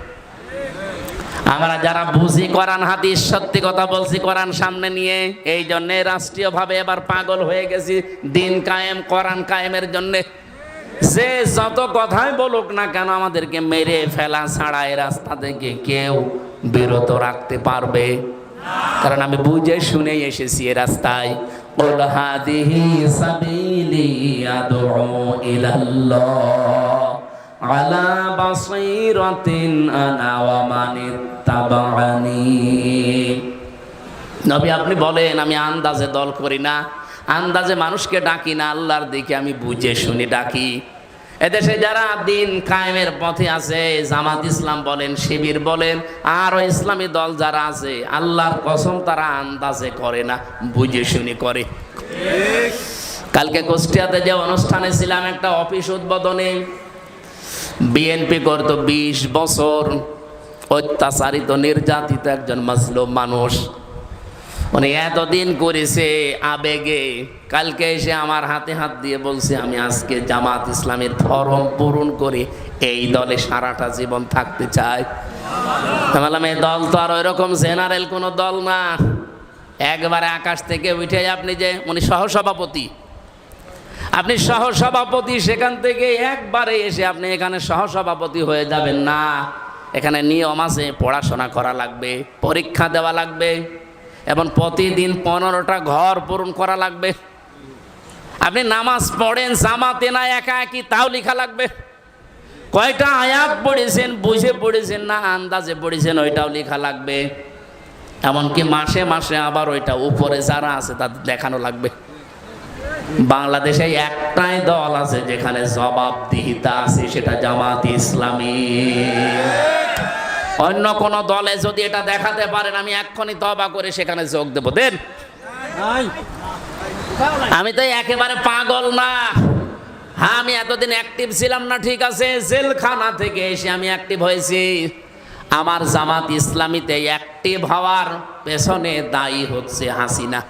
আমরা যারা বুঝি কোরআন হাদিস, সত্যি কথা বলছি কোরআন সামনে নিয়ে, এই জন্যে রাষ্ট্রীয়ভাবে এবার পাগল হয়ে গেছি দিন কায়েম, কোরআন কায়েমের জন্যে। যে যত কথাই বলুক না কেন, আমাদেরকে মেরে ফেলা ছাড়া এই রাস্তা থেকে কেউ বিরত রাখতে পারবে? কারণ আমি বুঝে শুনে এসেছি এ রাস্তায়। কুল হাদিহি সাবিলি আদউ ইলাল্লাহ আলা বাসীরাতিন আনা ওয়া মানিত্তাবা'আনি। নবী আপনি বলেন আমি আন্দাজে দল করি না, আন্দাজে মানুষকে ডাকি না, আল্লাহর দিকে আমি বুঝে শুনে ডাকি। এদেশে যারা দিন কায়েমের পথে আছে, জামাত ইসলাম বলেন, শিবির বলেন, আর ইসলামী দল যারা আছে, আল্লাহর কসম তারা আন্দাজে করে না, বুঝে শুনে করে। কালকে কুষ্টিয়াতে যে অনুষ্ঠানে ছিলাম, একটা অফিস উদ্বোধনে, বিএনপি করতো 20 বছর অত্যাচারিত নির্যাতিত একজন মাজলুম মানুষ, উনি এতদিন করেছে আবেগে। কালকে এসে আমার হাতে হাত দিয়ে বলছে আমি আজকে জামাত ইসলামের ফরম পূরণ করে এই দলে সারাটা জীবন থাকতে চাই। বললাম এই দল তো আর ওইরকম জেনারেল কোনো দল না, একবারে আকাশ থেকে উঠে আপনি যে উনি সহসভাপতি, আপনি সহসভাপতি, সেখান থেকে একবারে এসে আপনি এখানে সহসভাপতি হয়ে যাবেন না। এখানে নিয়ম আছে, পড়াশোনা করা লাগবে, পরীক্ষা দেওয়া লাগবে, এবং প্রতিদিন 15টা ঘর পূরণ করা লাগবে। আপনি নামাজ পড়েন জামাতে না একা একই, তাও লেখা লাগবে। কয়টা আয়াত পড়েছেন, বুঝে পড়েছেন না আন্দাজে পড়েছেন, ওইটাও লেখা লাগবে। এমনকি মাসে মাসে আবার ওইটা উপরে যারা আছে তাদের দেখানো লাগবে। বাংলাদেশে একটাই দল আছে যেখানে জবাবদিহিতা আছে, সেটা জামাত ইসলামী। অন্য কোন দলে যদি এটা দেখাতে পারেন, আমি এক্ষুনি তওবা করে সেখানে যোগ দেব। দেন, আমি তো একেবারে পাগল না। হ্যাঁ, আমি এতদিন অ্যাক্টিভ ছিলাম না, ঠিক আছে, জেলখানা থেকে এসে আমি অ্যাক্টিভ হয়েছি। আমার জামাত ইসলামীতে অ্যাক্টিভ হওয়ার পেছনে দায়ী হচ্ছে হাসিনা।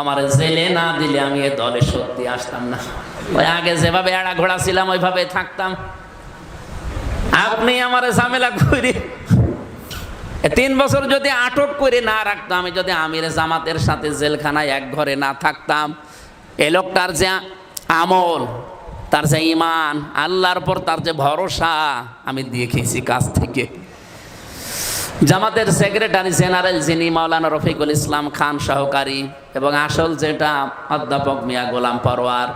আমার জেলে না দিলে আমি এ দলে সত্যি আসতাম না। ওই আগে যেভাবে এড়া ঘোড়া ছিলাম ওইভাবে থাকতাম। আপনি আমার ঝামেলা করে 3 বছর যদি আটক করে না রাখতাম, আমি যদি আমির জামাতের সাথে জেলখানায় এক ঘরে না থাকতাম, এ লোকটার যে আমল, তার যে ইমান, আল্লাহর পর তার যে ভরসা, আমি দেখেছি কাছ থেকে। জামাতের সেক্রেটারি জেনারেল যিনি মাওলানা রফিকুল ইসলাম খান সহকারী, এবং আসল যেটা অধ্যাপক মিয়া গোলাম পরোয়ার,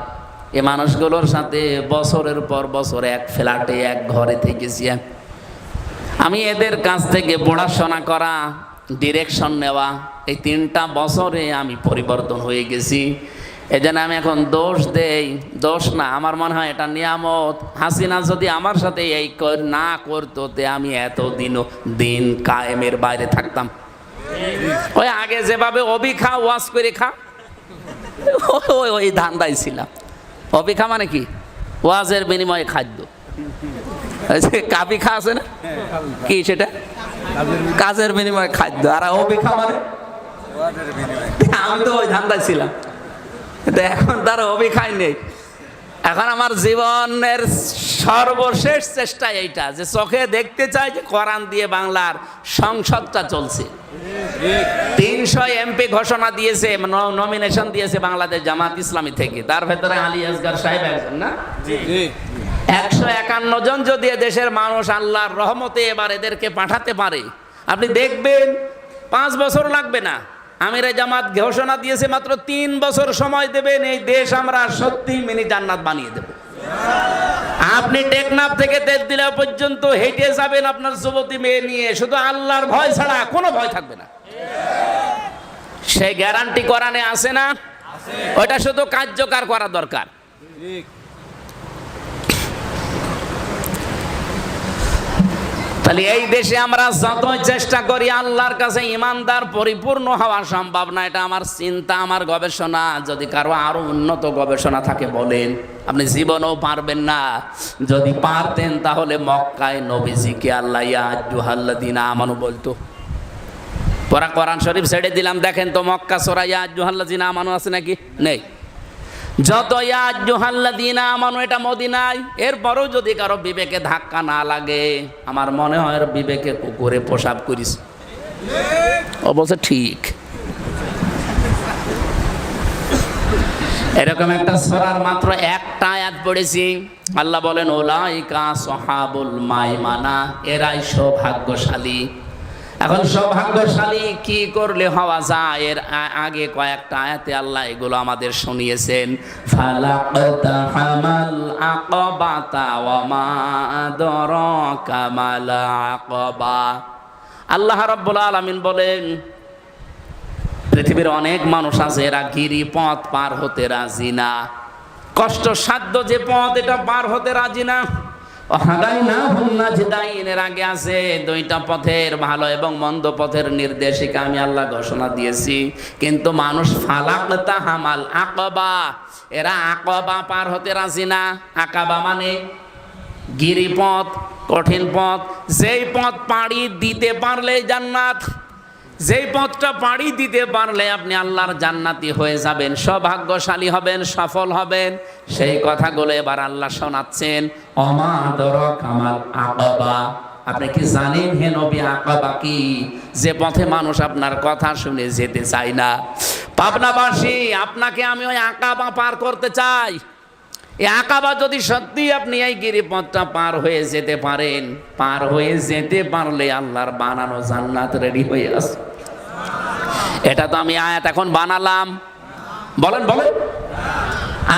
এই মানুষগুলোর সাথে বছরের পর বছর এক ফ্ল্যাটে এক ঘরে থেকেছি। আমি এদের কাছ থেকে পড়াশোনা করা, ডিরেকশন নেওয়া, এই 3টা বছরে আমি পরিবর্তন হয়ে গেছি। এজন্য আমি এখন দোষ দেই, দোষ না, আমার মনে হয় এটা নিয়ামত। হাসিনা যদি আমার সাথে এই না করতো তে আমি এতদিনও দিন কায়েমের বাইরে থাকতাম। ওই আগে যেভাবে অবি খা ওয়াশ করে খা, ওই ধান্দাই ছিলাম। অবি খা মানে কি? ওয়াজের বিনিময়ে খাদ্য। কাবি খা আছে না, কি সেটা? কাজের বিনিময়ে খাদ্য। আর অবি খা মানে আমি তো ওই ধান্দায় ছিলাম। এখন তার অভিখাই নেই। এখন আমার জীবনের সর্বশেষ চেষ্টা এইটা যে চোখে দেখতে চাই যে কোরআন দিয়ে বাংলার সংসদটা চলছে। 300 এমপি ঘোষণা দিয়েছে, নমিনেশন দিয়েছে বাংলাদেশ জামাত ইসলামী থেকে। তার ভেতরে আলী আসগার সাহেব একজন না। 151 জন যদি দেশের মানুষ আল্লাহর রহমতে এবার এদেরকে পাঠাতে পারে, আপনি দেখবেন 5 বছর লাগবে না। আমিরে জামাত ঘোষণা দিয়েছে মাত্র 3 বছর সময় দেবেন, এই দেশ আমরা সত্যি মিনি জান্নাত বানিয়ে দেব। আপনি টেকনাফ থেকে তেজদিলা পর্যন্ত হেঁটে যাবেন আপনার যুবতী মেয়ে নিয়ে, শুধু আল্লাহর ভয় ছাড়া কোনো ভয় থাকবে না। সেই গ্যারান্টি কোরআনে আছে না? ওটা শুধু কার্যকর করা দরকার। তাহলে এই দেশে আমরা যতই চেষ্টা করি আল্লাহর কাছে ইমানদার পরিপূর্ণ হওয়া সম্ভব না। এটা আমার চিন্তা, আমার গবেষণা। যদি কারো আরো উন্নত গবেষণা থাকে বলেন, আপনি জীবনেও পারবেন না। যদি পারতেন তাহলে মক্কায় নবীজিকে আল্লাহ ইয়া আইয়ুহাল্লাযীনা আমানু বলতো। পরা কোরআন শরীফ ছেড়ে দিলাম, দেখেন তো মক্কা সূরা ইয়া আইয়ুহাল্লাযীনা আমানু আছে নাকি? নেই। যত ইয়া আইয়ুহাল্লাযীনা আমানু এটা মদিনায়। এরপরও যদি কারো বিবেকে ধাক্কা না লাগে, আমার মনে হয় এর বিবেকে কুকুরে পেশাব করিস। ও বলছে ঠিক। এরকম একটা সূরার মাত্র একটা আয়াত পড়েছি। আল্লাহ বলেন উলাইকা সাহাবুল মাইমানা, এরাই সৌভাগ্যশালী। এখন সৌভাগ্যশালী কি করলে হওয়া যায়, এর আগে কয়েকটা আয়াতে আল্লাহ এগুলো আমাদের শুনিয়েছেন। ফালাকতাহামাল আকাবাতা ওয়া মা আদরাকা মাল আকাবা। আল্লাহ রাব্বুল আলামিন বলেন পৃথিবীর অনেক মানুষ আছে এরা গিরিপথ পার হতে রাজি না। কষ্টসাধ্য যে পথ এটা পার হতে রাজি না। এর আগে আছে 2টা পথের, ভালো এবং মন্দ পথের নির্দেশিকা আমি আল্লাহ ঘোষণা দিয়েছি। কিন্তু মানুষ ফালাকতাহামাল আকাবা, এরা আকাবা পার হতে রাজি না। আকাবা মানে গিরিপথ, কঠিন পথ। যেই পথ পাড়ি দিতে পারলে জান্নাত, যেই পথটা পাড়ি দিতে পারলে আপনি আল্লাহর জান্নাতি হয়ে যাবেন, সৌভাগ্যশালী হবেন, সফল হবেন। সেই কথাগুলো এবার আল্লাহ শোনাচ্ছেন। ওমা আদরাকা মাল আকাবা, আপনি কি জানেন হে নবী আকাবা কি? যে পথে মানুষ আপনার কথা শুনে যেতে চায় না। পাবনাবাসী, আপনাকে আমি ওই আকাবা পার করতে চাই। এই আকাবা যদি সত্যি আপনি এই গিরিপথটা পার হয়ে যেতে পারেন, পার হয়ে যেতে পারলে আল্লাহর বানানো জান্নাত রেডি হয়ে আছে। এটা তো আমি আয়াত এখন বানালাম। বলেন বলেন।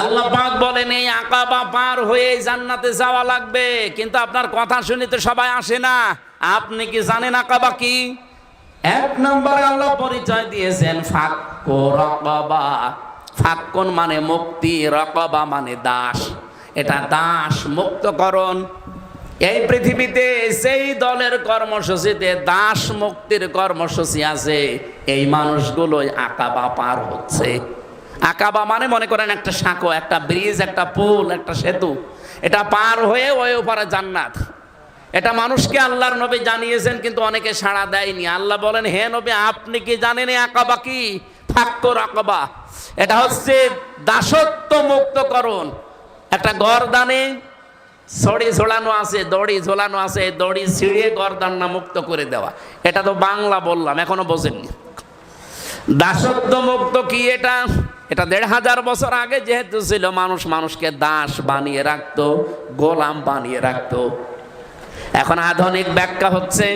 আল্লাহ পাক বলেন এই আকাবা পার হয়ে জান্নাতে যাওয়া লাগবে। কিন্তু আপনার কথা শুনে তো সবাই আসে না। আপনি কি জানেন আকাবা কি? 1 নম্বরে আল্লাহ পরিচয় দিয়েছেন ফাক্কু রাকাবা। ফাক্কুন মানে মুক্তি, রাকাবা মানে দাস। এটা দাস মুক্তকরণ। এই পৃথিবীতে সেই দলের কর্মসূচিতে দাস মুক্তির কর্মসূচি আছে, এই মানুষগুলোই আকাবা পার হচ্ছে। আকাবা মানে মনে করেন একটা সাঁকো, একটা ব্রিজ, একটা পুল, একটা সেতু। এটা পার হয়ে ওই ওপারে জান্নাত। এটা মানুষকে আল্লাহর নবী জানিয়েছেন, কিন্তু অনেকে সাড়া দেয়নি। আল্লাহ বলেন হে নবী আপনি কি জানেন এই আকাবা কি? ফাক্কু রাকাবা, এটা হচ্ছে দাসত্ব মুক্তকরণ। একটা গর্দানে ছড়ি ঝোলানো আছে, দড়ি ঝোলানো আছে, দড়ি ছিঁড়ে গর্দানটা মুক্ত করে দেওয়া। এটা তো বাংলা বললাম, এখনো বোঝেননি। দাসত্ব মুক্ত কি এটা? এটা 1500 বছর আগে যেহেতু ছিল, মানুষ মানুষকে দাস বানিয়ে রাখতো, গোলাম বানিয়ে রাখতো। এখন আধুনিক ব্যাখ্যা হচ্ছে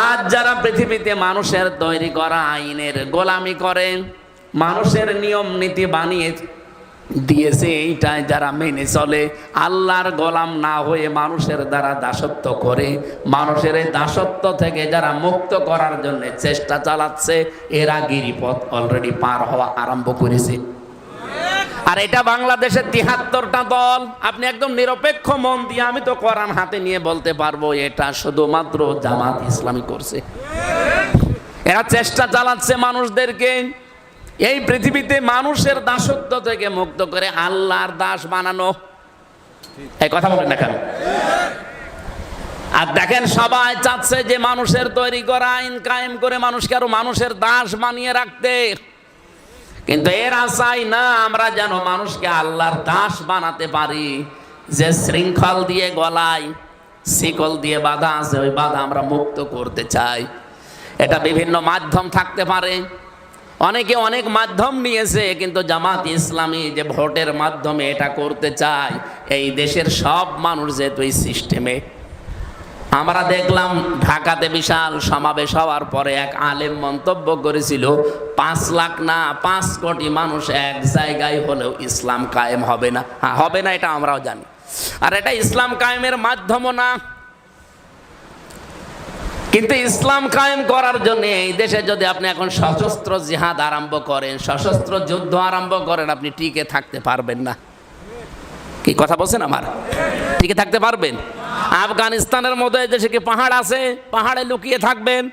আজ যারা পৃথিবীতে মানুষের তৈরি করা আইনের গোলামি করে, মানুষের নিয়ম নীতি বানিয়ে দিয়েছে এইটাই যারা মেনে চলে, আল্লাহর গোলাম না হয়ে মানুষের দ্বারা দাসত্ব করে, মানুষের এই দাসত্ব থেকে যারা মুক্ত করার জন্য চেষ্টা চালাচ্ছে, এরা গিরিপথ অলরেডি পার হওয়া আরম্ভ করেছে। আর এটা বাংলাদেশের ৭৩টা দল। আপনি একদম নিরপেক্ষ মন দিয়ে, আমি তো কোরআন হাতে নিয়ে বলতে পারবো, এটা শুধুমাত্র জামাত ইসলামী করছে। এরা চেষ্টা চালাচ্ছে মানুষদেরকে এই পৃথিবীতে মানুষের দাসত্ব থেকে মুক্ত করে আল্লাহর দাস বানানো। এই কথা বলেন না কেন? আর দেখেন, সবাই চাচ্ছে যে মানুষের তৈরি করা আইন কায়েম করে মানুষকে আরো মানুষের দাস বানিয়ে রাখতে, কিন্তু এরা চাই না আমরা যেন মানুষকে আল্লাহর দাস বানাতে পারি। যে শৃঙ্খল দিয়ে গলায় শিকল দিয়ে বাঁধা আছে, ওই বাঁধা আমরা মুক্ত করতে চাই। এটা বিভিন্ন মাধ্যম থাকতে পারে, অনেকে অনেক মাধ্যম নিয়েছে, কিন্তু জামাত ইসলামী যে ভোটের মাধ্যমে এটা করতে চায়, এই দেশের সব মানুষ যেহেতু এই সিস্টেমে। আমরা দেখলাম ঢাকাতে বিশাল সমাবেশ হওয়ার পরে এক আলেম মন্তব্য করেছিল, ৫ লাখ না ৫ কোটি মানুষ এক জায়গায় হলেও ইসলাম কায়েম হবে না। হ্যাঁ, হবে না, এটা আমরাও জানি। আর এটা ইসলাম কায়েমের মাধ্যমও না। কিন্তু ইসলাম কায়েম করার জন্য এই দেশে যদি আপনি এখন সশস্ত্র জিহাদ আরম্ভ করেন, সশস্ত্র যুদ্ধ আরম্ভ করেন, আপনি টিকে থাকতে পারবেন না। কি কথা বলছেন আমার? টিকে থাকতে পারবেন? আফগানিস্তানের মতো এই দেশে কি পাহাড় আছে? পাহাড়ে লুকিয়ে থাকবেন?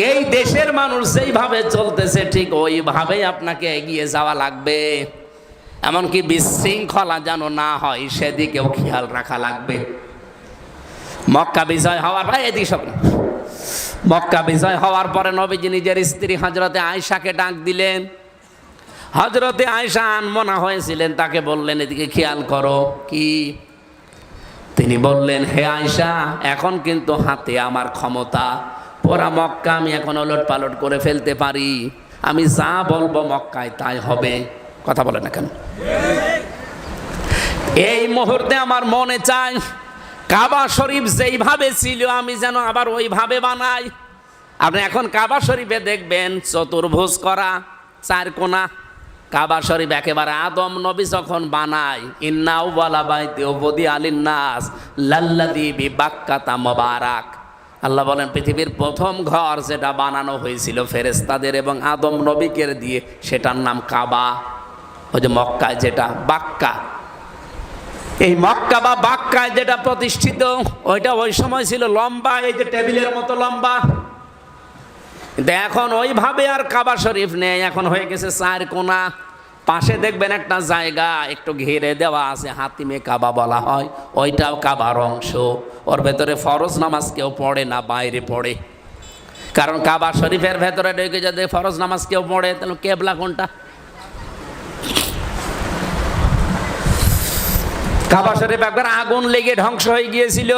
এই দেশের মানুষ যেইভাবে চলতেছে ঠিক ওইভাবেই আপনাকে এগিয়ে যাওয়া লাগবে। এমনকি বিশৃঙ্খলা যেন না হয় সেদিকেও খেয়াল রাখা লাগবে। মক্কা বিজয় হওয়ার পরে এদিকে সব মক্কা বিজয় হওয়ার পরে নবীজি নিজের স্ত্রী হযরতে আয়েশাকে ডাক দিলেন। হযরতে আয়েশা আনমনা হয়েছিলেন, তাকে বললেন এদিকে খেয়াল করো। কি? তিনি বললেন, হে আয়েশা, এখন কিন্তু হাতে আমার ক্ষমতা, পুরা মক্কা আমি এখন ওলট পালট করে ফেলতে পারি। আমি যা বলবো মক্কায় তাই হবে। কথা বলে না কেন? এই মুহূর্তে আমার মনে চায় কাবা শরীফ যেইভাবে ছিল আমি যেন আবার ওইভাবে বানাই। আপনি এখন কাবা শরীফে দেখবেন চতুর্ভুজ করা, 4 কোণা। কাবা শরীফ একেবারে আদম নবী যখন বানায়, ইন্না আউওয়ালা বাইতি উযিআ লিন-নাস লাল্লাযী বিবাক্কাতা মুবারাক। আল্লাহ বলেন পৃথিবীর প্রথম ঘর যেটা বানানো হয়েছিল ফেরেশতাদের এবং আদম নবীকে দিয়ে, সেটার নাম কাবা। ওই যে মক্কায় যেটা বাক্কা, এই মক্কা বা বাক্কায় যেটা প্রতিষ্ঠিত, ওইটা ওই সময় ছিল লম্বা, এই যে টেবিলের মতো লম্বা। কিন্তু এখন ওইভাবে আর কাবা শরীফ নেই, এখন হয়ে গেছে 4 কোণা। পাশে দেখবেন একটা জায়গা একটু ঘিরে দেওয়া আছে, হাতিমে কাবা বলা হয়, ওইটাও কাবার অংশ। ওর ভেতরে ফরজ নামাজ কেউ পড়ে না, বাইরে পড়ে। কারণ কাবা শরীফের ভেতরে ঢুকে যদি ফরজ নামাজ কেউ পড়ে, তাহলে কেবলা কোনটা? কাবা শরীফ একবার আগুন লেগে ধ্বংস হয়ে গিয়েছিল।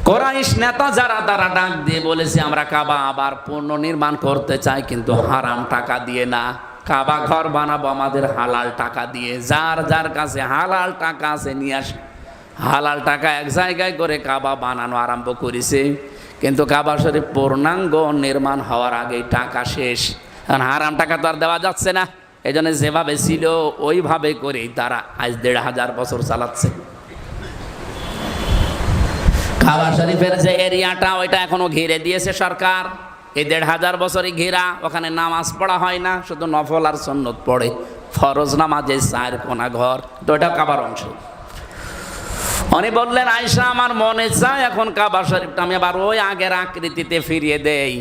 কুরাইশ নেতা যারা, তারা ডাক দিয়ে বলেছে আমরা কাবা আবার পুনর্নির্মাণ করতে চাই, কিন্তু হারাম টাকা দিয়ে না। কাবা ঘর বানাবো আমাদের হালাল টাকা দিয়ে। যার যার কাছে হালাল টাকা আছে নিয়ে আসে। হালাল টাকা এক জায়গায় করে কাবা বানানো আরম্ভ করেছে, কিন্তু কাবা শরীফ পূর্ণাঙ্গ নির্মাণ হওয়ার আগেই টাকা শেষ। কারণ হারাম টাকা তো আর দেওয়া যাচ্ছে না। এই জন্য যেভাবে ছিল ওইভাবে করেই তারা আজ ১৫০০ বছর চালাচ্ছে। কাবা শরীফের যে এরিয়াটা, ওইটা এখনো ঘিরে দিয়েছে সরকার। এই ১৫০০ বছরই ঘেরা। ওখানে নামাজ পড়া হয় না, শুধু নফল আর সুন্নত পড়ে। ফরজ নামাজে 4 কোণা ঘর, তো এটা কাবার অংশ। উনি বললেন, আয়েশা, আমার মনে চায় এখন কাবা শরীফটা আমি আবার ওই আগের আকৃতিতে ফিরিয়ে দেই,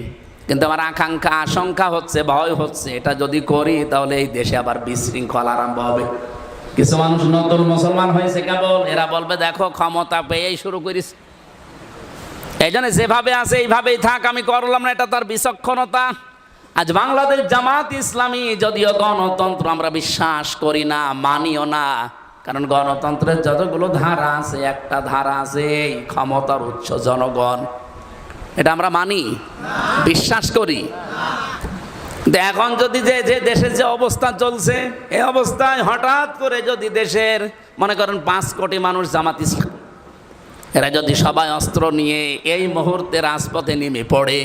কিন্তু আমার আশঙ্কা হচ্ছে, ভয় হচ্ছে, এটা যদি করি তাহলে এই দেশে আবার বিশৃঙ্খলা আরম্ভ হবে। কিছু মানুষ নতুন মুসলমান হয়েছে কেবল, এরা বলবে দেখো ক্ষমতা পেয়েই শুরু করিস। এই জন্য যেভাবে আছে এইভাবেই থাক, আমি করলাম না, এটা তার বিচক্ষণতা। আজ বাংলাদেশ জামাত ইসলামী যদিও গণতন্ত্র আমরা বিশ্বাস করি না, মানিও না, কারণ গণতন্ত্রের যতগুলো ধারা আছে, একটা ধারা আছে এই ক্ষমতার উৎস জনগণ। এটা আমরা মানি, বিশ্বাস করি। এখন যদি যে দেশের যে অবস্থা চলছে, এই অবস্থায় হঠাৎ করে যদি দেশের মনে করেন 5 কোটি মানুষ জামাত ইসলাম, এরা যদি সবাই অস্ত্র নিয়ে এই মুহূর্তে রাজপথে নেমে পড়ে,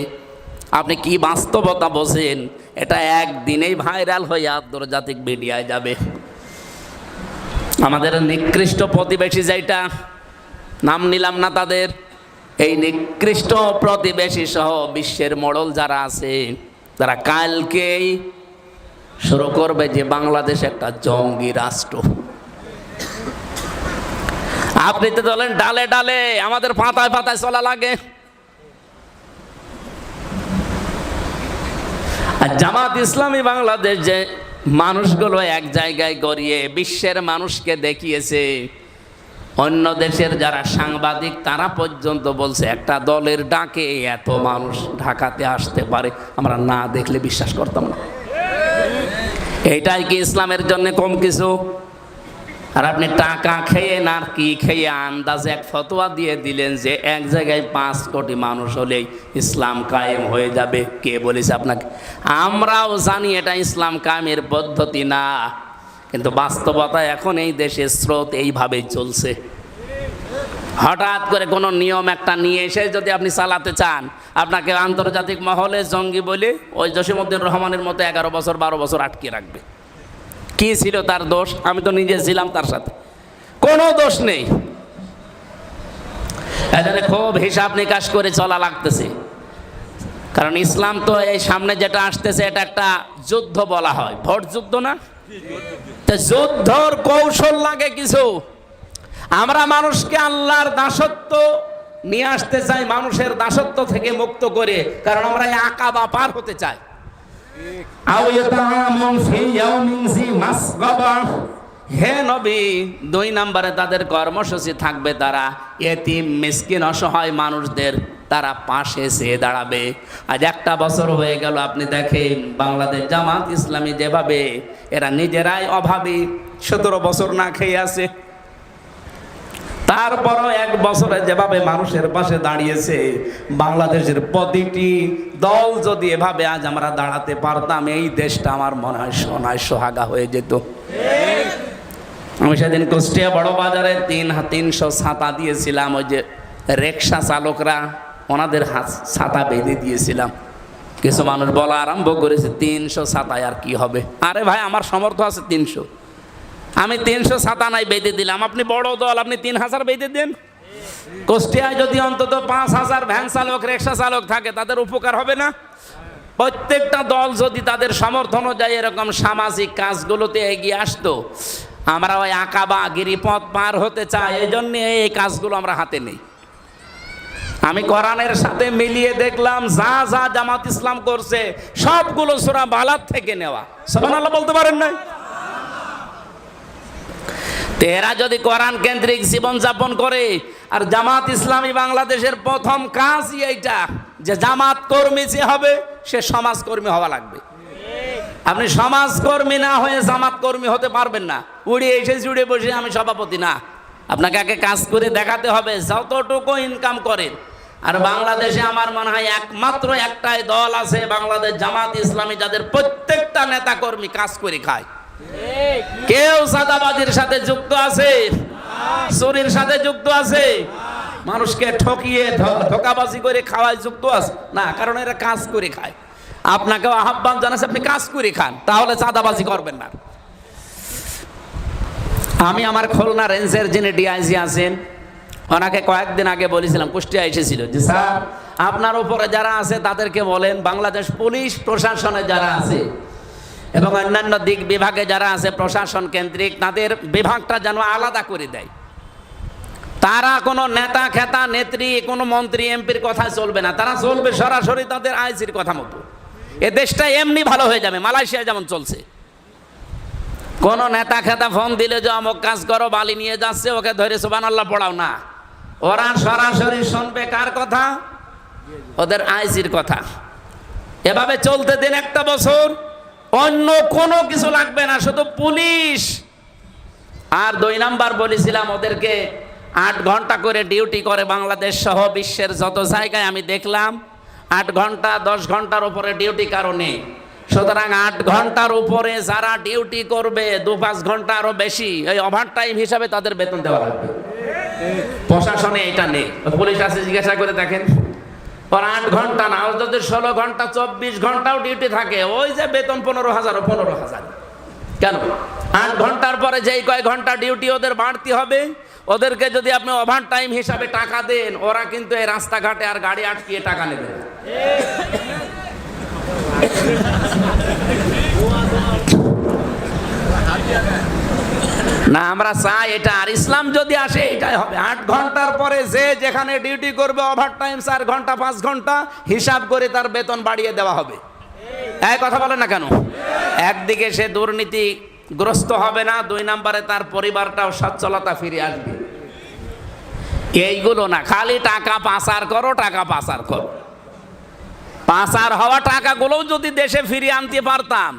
আপনি কি বাস্তবতা বোঝেন? এটা একদিনেই ভাইরাল হয়ে আন্তর্জাতিক মিডিয়ায় যাবে। আমাদের নিকৃষ্ট প্রতিবেশী যেটা, নাম নিলাম না তাদের, এই নিকৃষ্ট প্রতিবেশী সহ বিশ্বের মোড়ল যারা আছে, তারা কালকেই শুরু করবে যে বাংলাদেশ একটা জঙ্গি রাষ্ট্র। আপনি তো বলেন ডালে ডালে, আমাদের পাতায় পাতায় চলা লাগে। আর জামাত ইসলামী বাংলাদেশ যে মানুষগুলো এক জায়গায় গড়িয়ে বিশ্বের মানুষকে দেখিয়েছে, অন্য দেশের যারা সাংবাদিক তারা পর্যন্ত বলছে একটা দলের ডাকে এত মানুষ ঢাকাতে আসতে পারে, আমরা না দেখলে বিশ্বাস করতাম না। এইটাই কি ইসলামের জন্য কম কিছু? আর আপনি টাকা খেয়ে না কি খেয়ে আন্দাজে এক ফতোয়া দিয়ে দিলেন যে এক জায়গায় 5 কোটি মানুষ হলেই ইসলাম কায়েম হয়ে যাবে। কে বলেছে আপনাকে? আমরাও জানি এটা ইসলাম কায়েমের পদ্ধতি না, কিন্তু বাস্তবতা এখন এই দেশের স্রোত এইভাবেই চলছে। হঠাৎ করে কোনো নিয়ম একটা নিয়ে এসে যদি আপনি চালাতে চান, আপনাকে আন্তর্জাতিক মহলে জঙ্গি বলে ওই জসিমউদ্দিন রহমানের মতো 11 বছর 12 বছর আটকে রাখবে। কি ছিল তার দোষ? আমি তো নিজে ছিলাম তার সাথে, কোনো দোষ নেই। এখানে খুব হিসাব নিকাশ করে চলা লাগতেছে, কারণ ইসলাম তো এই সামনে যেটা আসতেছে এটা একটা যুদ্ধ বলা হয়, ভোট যুদ্ধ না? যুদ্ধর কৌশল লাগে কিছু। আমরা মানুষকে আল্লাহর দাসত্ব নিয়ে আসতে চাই, মানুষের দাসত্ব থেকে মুক্ত করে, কারণ আমরা আকাবা পার হতে চাই। হে নবী, 2 নম্বরে তাদের কর্মসূচি থাকবে তারা এতিম মিসকিন অসহায় মানুষদের তারা পাশে চেয়ে দাঁড়াবে। আজ 1 বছর হয়ে গেল, আপনি দেখেন বাংলাদেশ জামাত ইসলামী যেভাবে এরা নিজেরাই অভাবী, 17 বছর না খেয়ে আছে, তারপরও 1 বছরে যেভাবে মানুষের পাশে দাঁড়িয়েছে, বাংলাদেশের প্রতিটি দল যদি এভাবে আজ আমরা দাঁড়াতে পারতাম, এই দেশটা আমার মনে হয় সোনায় সোহাগা হয়ে যেত। আমি সেদিন কুষ্টিয়া বড় বাজারে 300 ছাতা দিয়েছিলাম, ওই যে রিক্সা চালকরা ওনাদের ছাতা বেঁধে দিয়েছিলাম। কিছু মানুষ বলা আরম্ভ করেছে 300 ছাতায় আর কি হবে। আরে ভাই, আমার সামর্থ্য আছে 300, আমি 300 ছাতা নাই বেঁধে দিলাম। আপনি বড় দল, আপনি 3000 বেঁধে দেন। কুষ্টিয়ায় যদি অন্তত 5000 ভ্যান চালক রিক্সা চালক থাকে, তাদের উপকার হবে না? প্রত্যেকটা দল যদি তাদের সমর্থন অনুযায়ী এরকম সামাজিক কাজগুলোতে এগিয়ে আসতো, আমরা ওই আকাবা গিরিপথ পার হতে চাই, এই জন্য এই কাজগুলো আমরা হাতে নেই। আমি কোরআনের সাথে মিলিয়ে দেখলাম যা যা জামাত ইসলাম করছে সবগুলো সূরা বালাদ থেকে নেওয়া। সুবহানাল্লাহ বলতে পারেন না? এরা যদি কোরআন কেন্দ্রিক জীবন যাপন করে, আর জামাত ইসলামী বাংলাদেশের প্রথম কাজই এইটা যে জামাত কর্মী যে হবে সে সমাজকর্মী হওয়া লাগবে। আপনি সমাজকর্মী না হয়ে জামাত কর্মী হতে পারবেন না। উড়ে এসে জুড়ে বসে আমি সভাপতি না, আপনাকে আগে কাজ করে দেখাতে হবে যতটুকু ইনকাম করেন। আর বাংলাদেশে আমার মনে হয় একমাত্র একটাই দল আছে, বাংলাদেশ জামাত ইসলামী, যাদের প্রত্যেকটা নেতা কর্মী কাজ করে খায়। কেউ চাঁদাবাজির সাথে যুক্ত আছে, চুরির সাথে যুক্ত আছে, মানুষকে ঠকিয়ে ধোঁকাবাজি করে খাওয়ায় যুক্ত আছে না, কারণ এরা কাজ করে খায়। আপনাকেও আহ্বান জানাচ্ছে আপনি কাজ করে খান, তাহলে চাঁদাবাজি করবেন না। আমি আমার খুলনা রেঞ্জের যিনি ডিআইজি আছেন, ওনাকে কয়েকদিন আগে বলেছিলাম, কুষ্টিয়া এসেছিল, যে স্যার আপনার উপরে যারা আছে তাদেরকে বলেন বাংলাদেশ পুলিশ প্রশাসনে যারা আছে এবং অন্যান্য দিক বিভাগে যারা আছে প্রশাসন কেন্দ্রিক, তাদের বিভাগটা যেন আলাদা করে দেয়। তারা কোনো নেতা খেতা নেত্রী কোনো মন্ত্রী এমপির কথা চলবে না, তারা চলবে সরাসরি তাদের আইজির কথা মতো। এ দেশটা এমনি ভালো হয়ে যাবে, মালয়েশিয়া যেমন চলছে। কোন নেতা খেতা ফোন দিলে যে অমুক কাজ করো, বালি নিয়ে যাচ্ছে, ওকে ধরে সুবহানাল্লাহ পড়াও না, ওরা সরাসরি শুনবে কার কথা? ওদের আইজির কথা। এভাবে চলতে দিন 1 বছর, অন্য কোনো কিছু লাগবে না, শুধু পুলিশ। আর 2 নাম্বার বলেছিলাম, ওদেরকে 8 ঘন্টা করে ডিউটি করে বাংলাদেশ সহ বিশ্বের যত জায়গায় আমি দেখলাম। 8 ঘন্টা 10 ঘন্টার উপরে ডিউটি কারণে, সুতরাং 8 ঘন্টার উপরে যারা ডিউটি করবে 2-5 ঘন্টা আরো বেশি, এই ওভার টাইম হিসাবে তাদের বেতন দেওয়া লাগবে। প্রশাসনে এটা নেই। পুলিশ আছে, জিজ্ঞাসা করে দেখেন, ওর 8 ঘন্টা না, ওর যদি 16 ঘন্টা 24 ঘন্টাও ডিউটি থাকে, ওই যে বেতন 15,000 ও 15,000। কেন? 8 ঘন্টার পরে যেই কয় ঘন্টা ডিউটি ওদের বাড়তি হবে, ওদেরকে যদি আপনি ওভার টাইম হিসাবে টাকা দেন, ওরা কিন্তু এই রাস্তাঘাটে আর গাড়ি আটকিয়ে টাকা নেবে না। না, আমরা চাই এটা, আর ইসলাম যদি আসে এটাই হবে। 8 ঘন্টার পরে যে যেখানে ডিউটি করবে ওভার টাইম 4 ঘন্টা 5 ঘন্টা হিসাব করে তার বেতন বাড়িয়ে দেওয়া হবে। এই কথা বলে না কেন? একদিকে সে দুর্নীতিগ্রস্ত হবে না, 2 নম্বরে তার পরিবারটাও সচ্ছলতা ফিরে আসবে। এইগুলো না, খালি টাকা পাচার করো, টাকা পাচার করো। পাচার হওয়া টাকাগুলোও যদি দেশে ফিরিয়ে আনতে পারতাম,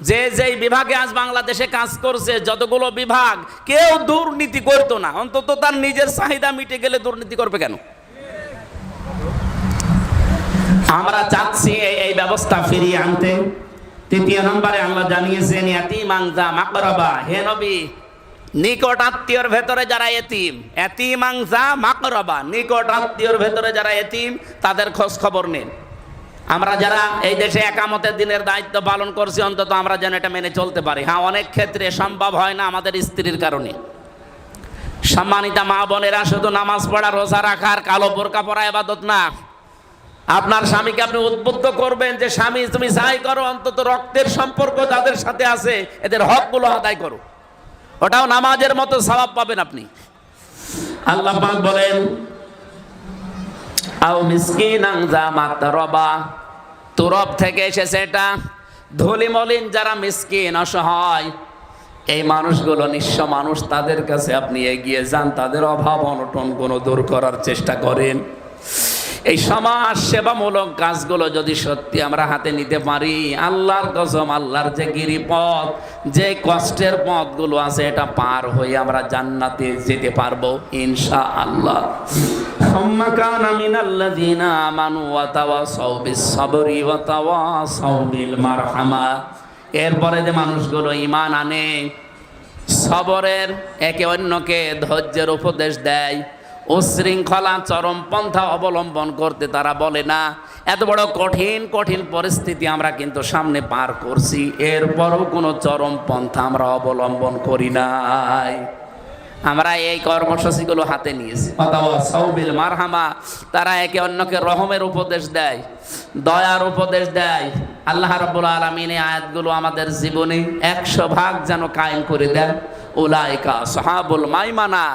যে যেই বিভাগে আজ বাংলাদেশে কাজ করছে যতগুলো বিভাগ, কেউ দুর্নীতি করতো না। অন্তত তার নিজের চাহিদা মিটে গেলে দুর্নীতি করবে কেন? আমরা চাচ্ছি এই ব্যবস্থা ফিরিয়ে আনতে। 3 নম্বরে আল্লাহ জানিয়েছেন ইয়াতীমান যা মাকরাবা, হে নবী নিকট আত্মীয়র ভেতরে যারা এতিম, ইয়াতীমান যা মাকরাবা, নিকট আত্মীয়র ভেতরে যারা এতিম তাদের খোঁজ খবর নিন। আমরা যারা এই দেশে একামতের দিনের দায়িত্ব পালন করছি, অন্তত আমরা যেন এটা মেনে চলতে পারি। হ্যাঁ, অনেক ক্ষেত্রে সম্ভব হয় না আমাদের স্ত্রীর কারণে। সম্মানিতা মা বোনেরা, শুধু নামাজ পড়া, রোজা রাখার, কালো বোরকা পরা ইবাদত না। আপনার স্বামীকে আপনি উদ্বুদ্ধ করবেন যে স্বামী তুমি যাই করো, অন্তত রক্তের সম্পর্ক যাদের সাথে আছে এদের হকগুলো আদায় করো। ওটাও নামাজের মতো সওয়াব পাবেন আপনি। আল্লাহ পাক বলেন আও মিসকিনান যা মাতরাবা, তুরব থেকে এসেছে এটা। ধুলি মলিন যারা মিসকিন, অসহায়, এই মানুষগুলো নিঃস্ব মানুষ, তাদের কাছে আপনি এগিয়ে যান, তাদের অভাব অনটন কোনো দূর করার চেষ্টা করেন। এই সমাজ সেবামূলক কাজগুলো যদি সত্যি আমরা হাতে নিতে পারি, আল্লাহর কসম, আল্লাহর যে গিরিপথ, যে কষ্টের পথগুলো আছে, এটা পার হয়ে আমরা জান্নাতে যেতে পারবো ইনশাআল্লাহ। সুম্মা কানা মিনাল্লাযীনা আমানু ওয়া তাওয়াসাউ বিস-সাবরি ওয়া তাওয়াসাউ বিল মারহামা। এরপরে যে মানুষগুলো ঈমান আনে, সবরের, একে অন্যকে ধৈর্যের উপদেশ দেয়, উশৃঙ্খলা চরমপন্থা অবলম্বন করতে তারা বলে না। এত বড় কঠিন কঠিন পরিস্থিতি আমরা কিন্তু সামনে পার করছি, এরপরও কোনো চরমপন্থা আমরা অবলম্বন করি নাই। আমরা এই কর্মসূচিগুলো হাতে নিয়েছি। ওয়াতাওয়াসাউ বিল মারহামা, তারা একে অন্যকে রহমের উপদেশ দেয়, দয়ার উপদেশ দেয়। আল্লাহ রাব্বুল আলামিন এই আয়াতগুলো আমাদের জীবনে 100% যেন কায়েম করে দেন। উলাইকা আসহাবুল মাইমানা,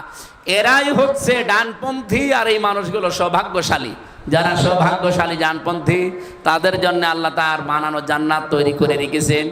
এরাই হচ্ছে ডানপন্থী, আর এই মানুষগুলো সৌভাগ্যশালী। যারা সৌভাগ্যশালী ডানপন্থী, তাদের জন্য আল্লাহ তার বানানো জান্নাত তৈরি করে রেখেছেন।